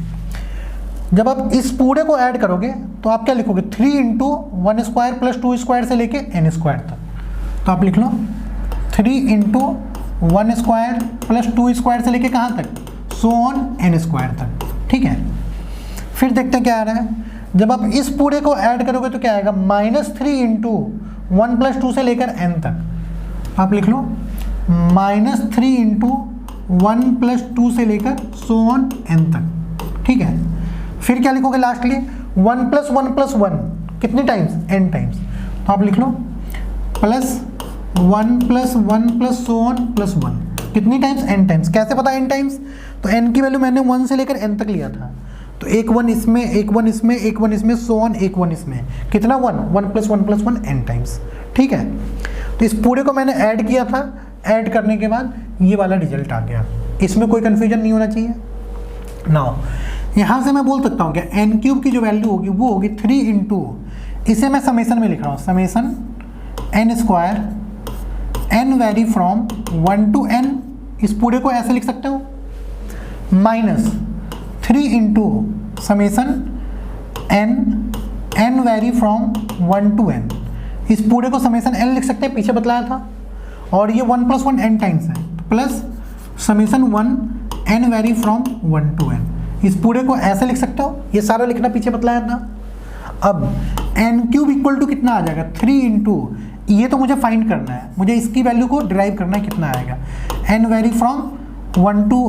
जब आप इस पूरे को ऐड करोगे तो आप क्या लिखोगे 3 इंटू 1 स्क्वायर प्लस 2 स्क्वायर से लेके n स्क्वायर तक। तो आप लिख लो 3 इंटू 1 स्क्वायर प्लस 2 स्क्वायर से लेके कहाँ तक, सो ऑन n स्क्वायर तक, ठीक है। फिर देखते हैं क्या आ रहा है, जब आप इस पूरे को ऐड करोगे तो क्या आएगा, -3 इंटू 1 प्लस 2 से लेकर n तक। आप लिख लो -3 इंटू 1 प्लस 2 से लेकर सो ऑन n तक, ठीक है। फिर क्या लिखोगे लास्टली, 1 प्लस 1 प्लस 1 कितने टाइम्स, n टाइम्स। तो आप लिख लो plus 1 plus 1 plus so on plus 1 कितनी टाइम्स, n टाइम्स। कैसे पता n टाइम्स, तो n की वैल्यू मैंने 1 से लेकर n तक लिया था, तो एक 1 इसमें, एक 1 इसमें, एक 1 इसमें, सो ऑन एक 1 इसमें, कितना 1 प्लस 1 प्लस 1 n टाइम्स, ठीक है। तो इस पूरे को मैंने ऐड किया था, ऐड करने के बाद ये वाला रिजल्ट आ गया, इसमें कोई कन्फ्यूजन नहीं होना चाहिए। नाउ यहाँ से मैं बोल सकता हूँ क्या, n क्यूब की जो वैल्यू होगी वो होगी 3 इंटू, इसे मैं समेसन में लिख रहा हूँ, summation n square n vary from 1 to n, इस पूरे को ऐसे लिख सकते हो, minus 3 into summation n vary from 1 to n, इस पूरे को समेसन n लिख सकते हैं, पीछे बतलाया था, और ये 1 प्लस 1 n टाइम्स है, plus summation 1 n vary from 1 to n, इस पूरे को ऐसे लिख सकते हो, ये सारा लिखना पीछे बतलाया था। अब n क्यूब इक्वल टू कितना आ जाएगा, 3 इंटू, ये तो मुझे फाइंड करना है, मुझे इसकी वैल्यू को डिराइव करना है, कितना आएगा, n vary from 1 to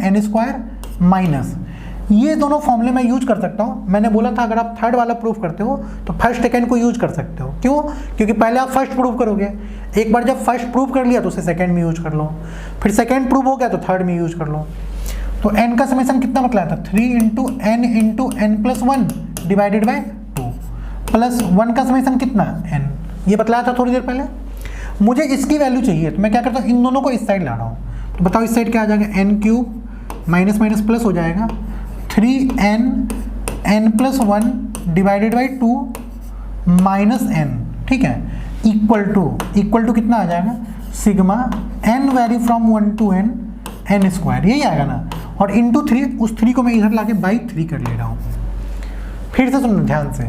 n square minus, ये दोनों फॉर्मूले मैं यूज कर सकता हूँ। मैंने बोला था अगर आप थर्ड वाला प्रूफ करते हो तो फर्स्ट सेकंड को यूज कर सकते हो, क्यों, क्योंकि पहले आप फर्स्ट प्रूफ करोगे, एक बार जब फर्स्ट प्रूफ कर लिया तो उसे सेकंड में यूज कर लो, फिर सेकंड प्रूफ हो गया तो थर्ड में यूज कर लो। तो n का समेसन कितना बतलाया था, 3 into n plus 1 divided by 2, plus 1 का समेसन कितना, n, ये बतलाया था थोड़ी देर पहले। मुझे इसकी वैल्यू चाहिए तो मैं क्या करता हूँ, इन दोनों को इस साइड ला रहा हूँ, तो बताओ इस साइड क्या आ जाएगा, n cube minus minus plus हो जाएगा, 3n plus 1 divided by 2 minus n, ठीक है, इक्वल टू कितना आ जाएगा, sigma n vary from 1 to n square, यही आएगा ना, और इंटू 3, उस 3 को मैं इधर लाके बाई 3 कर ले रहा हूँ। फिर से सुनो ध्यान से,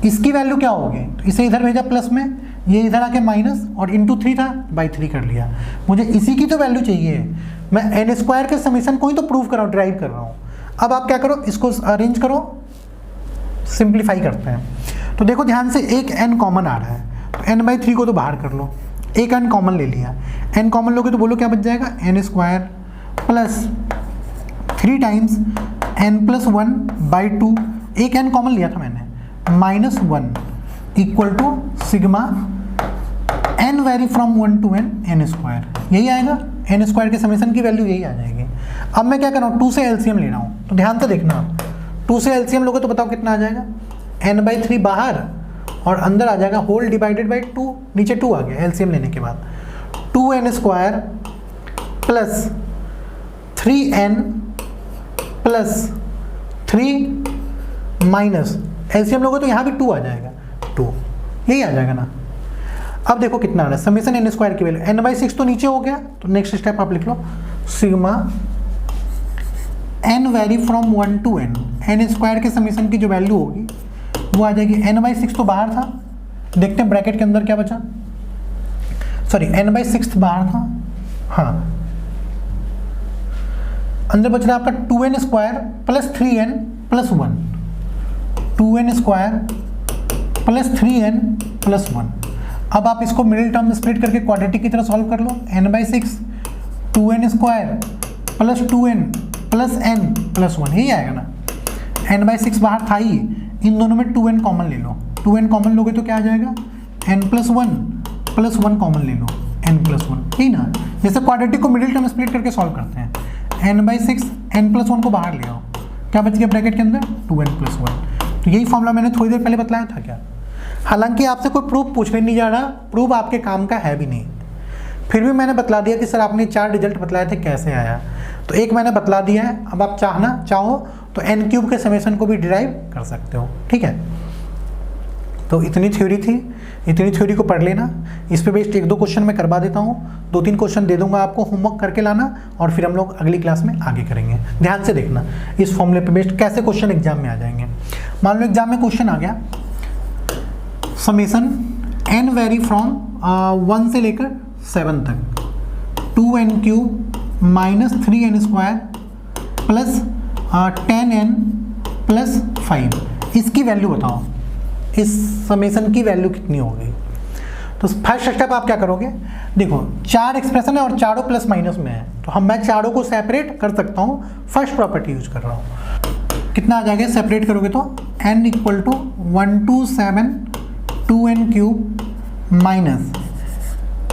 इसकी वैल्यू क्या होगी, तो इसे इधर भेजा प्लस में, ये इधर आके माइनस, और इंटू 3 था, बाई 3 कर लिया। मुझे इसी की तो वैल्यू चाहिए, मैं n स्क्वायर के समीशन को ही तो प्रूव कर रहा हूँ, ड्राइव कर रहा हूँ। अब आप क्या करो, इसको अरेंज करो, सिंप्लीफाई करते हैं। तो देखो ध्यान से, एक n कॉमन आ रहा है, तो n बाई 3 को तो बाहर कर लो, एक n कॉमन ले लिया, n कॉमन लोगे तो बोलो क्या बच जाएगा, n square plus 3 times n plus 1 by 2, एक n कॉमन लिया था मैंने, minus 1 equal to sigma n vary from 1 to n square, यही आएगा, n स्क्वायर के समेसन की वैल्यू यही आ जाएगी। अब मैं क्या कर रहा हूँ, 2 से एलसीएम ले रहा हूँ, तो ध्यान से देखना, 2 से एलसीएम लोगे तो बताओ कितना आ जाएगा, n बाई 3 बाहर और अंदर आ जाएगा होल डिवाइडेड बाई 2, नीचे 2 आ गया एलसीएम लेने के बाद, 2n square plus 3n plus 3 minus LCM लोगे तो यहाँ भी 2 आ जाएगा, 2, यही आ जाएगा ना। अब देखो कितना आ रहा है, समीशन n स्क्वायर की वैल्यू, n बाई 6 तो नीचे हो गया, तो नेक्स्ट स्टेप आप लिख लो, sigma n vary from 1 to n square के समीशन की जो वैल्यू होगी वो आ जाएगी, n बाई 6 तो बाहर था, देखते हैं ब्रैकेट के अंदर क्या बचा, सॉरी n बाई 6 बाहर था, हाँ, अंदर बच रहा है आपका 2n square plus 3n plus 1, 2n square plus 3n plus 1। अब आप इसको मिडिल टर्म में स्प्लिट करके क्वाड्रेटिक की तरह सॉल्व कर लो, n by 6 2n square plus 2n plus n plus 1, यही आएगा ना, n बाई 6 बाहर था ही, इन दोनों में 2n कॉमन ले लो, 2n कॉमन लोगे तो क्या आ जाएगा, n प्लस 1 प्लस 1 कॉमन ले लो, n प्लस 1, यही ना, जैसे क्वाड्रेटिक को मिडिल टर्म में स्प्लिट करके सॉल्व करते हैं, n बाई 6 n प्लस 1 को बाहर ले आओ, क्या बच गया ब्रैकेट के अंदर, 2n प्लस 1। तो यही फॉर्मूला मैंने थोड़ी देर पहले बतलाया था क्या, हालांकि आपसे कोई प्रूफ पूछने नहीं जा रहा, प्रूफ आपके काम का है भी नहीं, फिर भी मैंने बतला दिया कि सर आपने 4 रिजल्ट बतलाए थे कैसे आया, तो एक मैंने बतला दिया है। अब आप चाहो तो n क्यूब के समेशन को भी डिराइव कर सकते हो, ठीक है। तो इतनी थ्योरी थी, इतनी थ्योरी को पढ़ लेना। इस पे बेस्ड 1-2 क्वेश्चन मैं करवा देता हूँ, 2-3 क्वेश्चन दे दूंगा आपको, होमवर्क करके लाना और फिर हम लोग अगली क्लास में आगे करेंगे। ध्यान से देखना इस फॉर्मूले पे बेस्ड कैसे क्वेश्चन एग्जाम में आ जाएंगे। मान लो एग्जाम में क्वेश्चन आ गया, समेशन n वेरी फ्रॉम 1 से लेकर 7 तक 2n cube minus 3n square plus 10n plus 5, इसकी वैल्यू बताओ, इस समेशन की वैल्यू कितनी होगी। तो फर्स्ट स्टेप आप क्या करोगे, देखो 4 एक्सप्रेशन है और चारों प्लस माइनस में है, तो मैं चारों को सेपरेट कर सकता हूँ, फर्स्ट प्रॉपर्टी यूज कर रहा हूँ। कितना आ जाएगा, सेपरेट करोगे तो n equal to 127 2n cube minus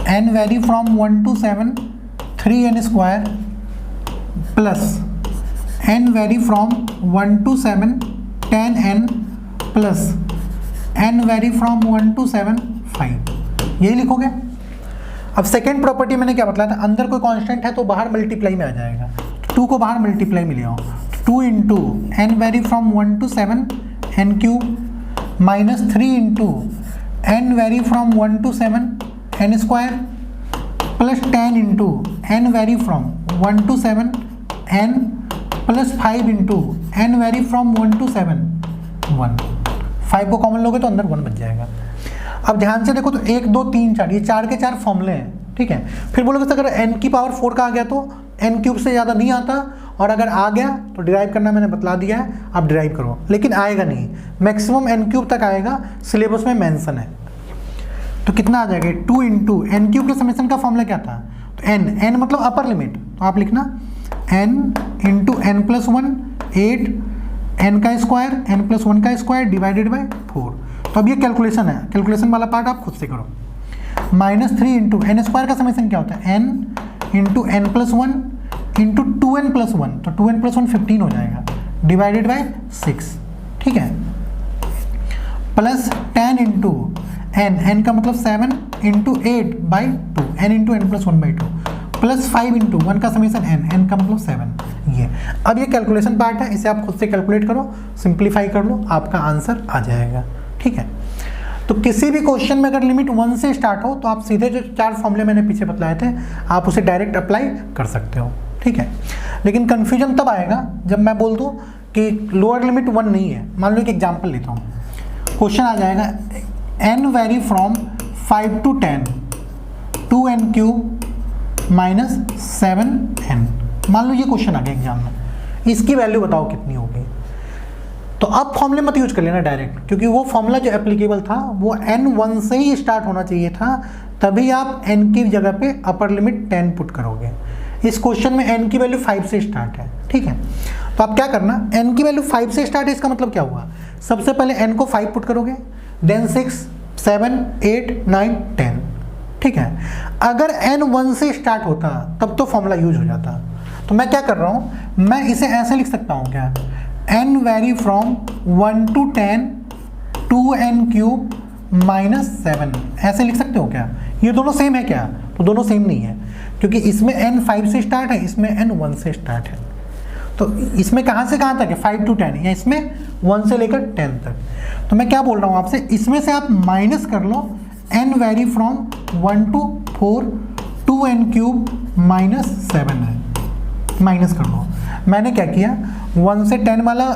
n vary from 1 to 7 3n square plus n vary from 1 to 7 10n plus n vary from 1 to 7 5, यही लिखोगे। अब सेकेंड प्रॉपर्टी मैंने क्या बतलाया था, अंदर कोई कांस्टेंट है तो बाहर मल्टीप्लाई में आ जाएगा, 2 को बाहर मल्टीप्लाई में ले आओ, 2 into n vary from 1 to 7 n cube minus 3 into n vary from 1 to 7 n square plus 10 into n vary from 1 to 7 n plus 5 into n vary from 1 to 7 1, 5 को कॉमन लोगे तो अंदर 1 बच जाएगा। अब ध्यान से देखो तो 1 2 3 4, ये 4 के 4 फॉर्मूले हैं, ठीक है। फिर बोलोगे तो अगर n की पावर 4 का आ गया तो n क्यूब से ज़्यादा नहीं आता, और अगर आ गया तो डिराइव करना मैंने बतला दिया है, आप डिराइव करो, लेकिन आएगा नहीं, मैक्सिमम n क्यूब तक आएगा, सिलेबस में मेंशन है। तो कितना आ जाएगा, 2 इंटू एन क्यूब के समेशन का फॉर्मूला क्या था, तो n मतलब अपर लिमिट, तो आप लिखना n into n plus 1 8 n का स्क्वायर n प्लस 1 का स्क्वायर डिवाइडेड बाई 4। तो अब ये कैलकुलेशन है, कैलकुलेशन वाला पार्ट आप खुद से करो। माइनस 3 इंटू एन स्क्वायर का समेशन क्या होता है, n into N plus 1 into 2n plus 1, तो 2n प्लस 1 15 हो जाएगा, डिवाइडेड बाई 6, ठीक है, प्लस 10 इंटू n का मतलब 7 into 8 by 2, n into N plus 1 by 2 plus 5 into 1 का समेशन n का मतलब 7। ये अब ये कैलकुलेशन पार्ट है, इसे आप खुद से कैलकुलेट करो, सिंप्लीफाई कर लो, आपका आंसर आ जाएगा, ठीक है। तो किसी भी क्वेश्चन में अगर लिमिट 1 से स्टार्ट हो तो आप सीधे जो 4 फॉर्मूले मैंने पीछे बतलाए थे आप उसे डायरेक्ट अप्लाई कर सकते हो, ठीक है। लेकिन कन्फ्यूजन तब आएगा जब मैं बोल दूँ कि लोअर लिमिट 1 नहीं है। मान लो एक एग्जाम्पल लेता हूँ, क्वेश्चन आ जाएगा n vary from 5 to 10 2n cube minus 7n, मान लो ये क्वेश्चन आ गया एग्जाम में, इसकी वैल्यू बताओ कितनी होगी। तो अब फॉर्मूले मत यूज कर लेना डायरेक्ट, क्योंकि वो फॉर्मूला जो एप्लीकेबल था वो n1 से ही स्टार्ट होना चाहिए था, तभी आप n की जगह पे अपर लिमिट 10 पुट करोगे। इस क्वेश्चन में n की वैल्यू 5 से स्टार्ट है, ठीक है। तो आप क्या करना, n की वैल्यू 5 से स्टार्ट है, इसका मतलब क्या हुआ, सबसे पहले n को 5 पुट करोगे, देन 6 7 8 9 10, ठीक है। अगर n 1 से स्टार्ट होता तब तो फॉर्मूला यूज हो जाता। तो मैं क्या कर रहा हूँ, मैं इसे ऐसे लिख सकता हूँ क्या, n vary from 1 to 10 2n cube minus 7, ऐसे लिख सकते हो क्या। ये दोनों सेम है क्या, तो दोनों सेम नहीं है, क्योंकि इसमें n 5 से स्टार्ट है, इसमें n 1 से स्टार्ट है। तो इसमें कहाँ से कहाँ तक है, 5 to 10, या इसमें 1 से लेकर 10 तक। तो मैं क्या बोल रहा हूँ आपसे, इसमें से आप माइनस कर लो n vary from 1 to 4 2n cube minus 7 है, माइनस कर लो। मैंने क्या किया, 1 से 10 वाला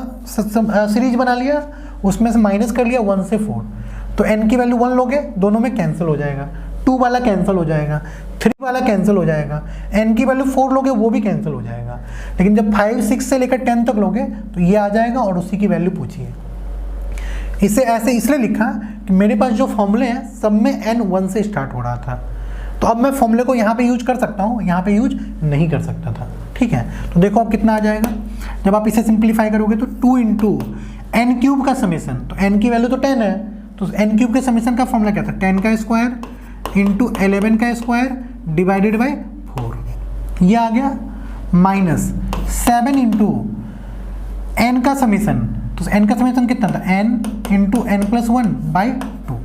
सीरीज बना लिया, उसमें से माइनस कर लिया 1 से 4, तो n की वैल्यू 1 लोगे, दोनों में कैंसिल हो जाएगा, 2 वाला कैंसिल हो जाएगा, 3 वाला कैंसिल हो जाएगा, n की वैल्यू 4 लोगे वो भी कैंसिल हो जाएगा। लेकिन जब 5 6 से लेकर 10 तक लोगे तो ये आ जाएगा और उसी की वैल्यू पूछिए। इसे ऐसे इसलिए लिखा कि मेरे पास जो फॉर्मूले हैं सब में n 1 से स्टार्ट हो रहा था, तो अब मैं फॉर्मूले को यहाँ पे यूज कर सकता हूँ, यहाँ पे यूज नहीं कर सकता था, ठीक है। तो देखो अब कितना आ जाएगा, जब आप इसे सिंप्लीफाई करोगे तो 2 इंटू एन क्यूब का समेशन, तो n की वैल्यू तो 10 है, तो n क्यूब के समेशन का फॉर्मूला क्या था, 10 का स्क्वायर इंटू 11 का स्क्वायर डिवाइडेड बाई 4, ये आ गया, माइनस 7 इंटू एन का समेशन, तो n का समेशन कितना था, n into N plus 1 by 2,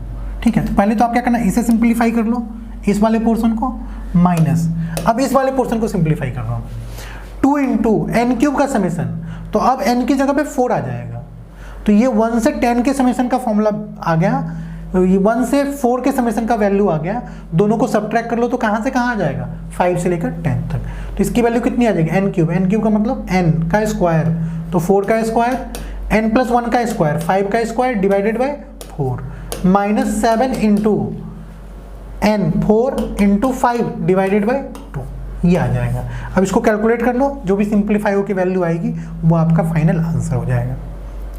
ठीक है। तो पहले तो आप क्या करना, इसे सिंप्लीफाई कर लो, इस वाले पोर्शन को माइनस, अब इस वाले पोर्शन को सिंप्लीफाई कर रहा हूँ, 2 इंटू एन क्यूब का समेसन, तो अब एन की जगह पे 4 आ जाएगा, तो ये 1 से 10 के समेसन का फॉर्मूला आ गया, ये 1 से 4 के समेसन का वैल्यू आ गया, दोनों को सब्ट्रैक्ट कर लो तो कहाँ से कहाँ आ जाएगा, 5 से लेकर 10 तक, तो इसकी वैल्यू कितनी आ जाएगी, एन क्यूब का मतलब n का स्क्वायर, तो 4 का स्क्वायर, n प्लस 1 का स्क्वायर, 5 का square divided by 4, minus 7 into n, 4 into 5 divided by 2, ये आ जाएगा। अब इसको कैलकुलेट कर लो, जो भी सिंप्लीफाई होकर वैल्यू आएगी वो आपका फाइनल आंसर हो जाएगा।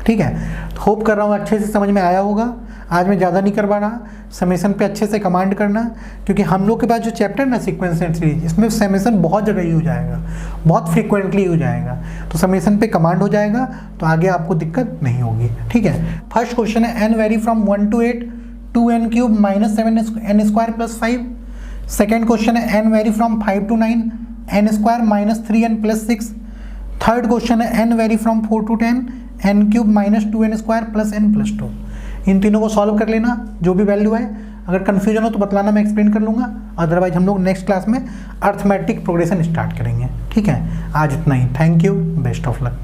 ठीक है, तो होप कर रहा हूँ अच्छे से समझ में आया होगा। आज मैं ज़्यादा नहीं करवा रहा, समेसन पे अच्छे से कमांड करना, क्योंकि हम लोग के पास जो चैप्टर ना सीक्वेंस एंड सीरीज, इसमें समेसन बहुत जगह यूज हो जाएगा, बहुत फ्रीक्वेंटली यूज जाएगा, तो समेसन पे कमांड हो जाएगा तो आगे आपको दिक्कत नहीं होगी। ठीक है, फर्स्ट क्वेश्चन है n vary from 1 to 8 2n cube minus 7n square plus 5। Second question है n vary from 5 to 9 n square minus 3n plus 6। Third question है n vary from 4 to 10 n cube minus 2n square plus n plus 2। इन तीनों को solve कर लेना, जो भी value है, अगर कन्फ्यूजन हो तो बतलाना, मैं एक्सप्लेन कर लूँगा, अदरवाइज हम लोग नेक्स्ट क्लास में अर्थमेटिक प्रोग्रेशन स्टार्ट करेंगे। ठीक है, आज इतना ही, thank you, best of luck.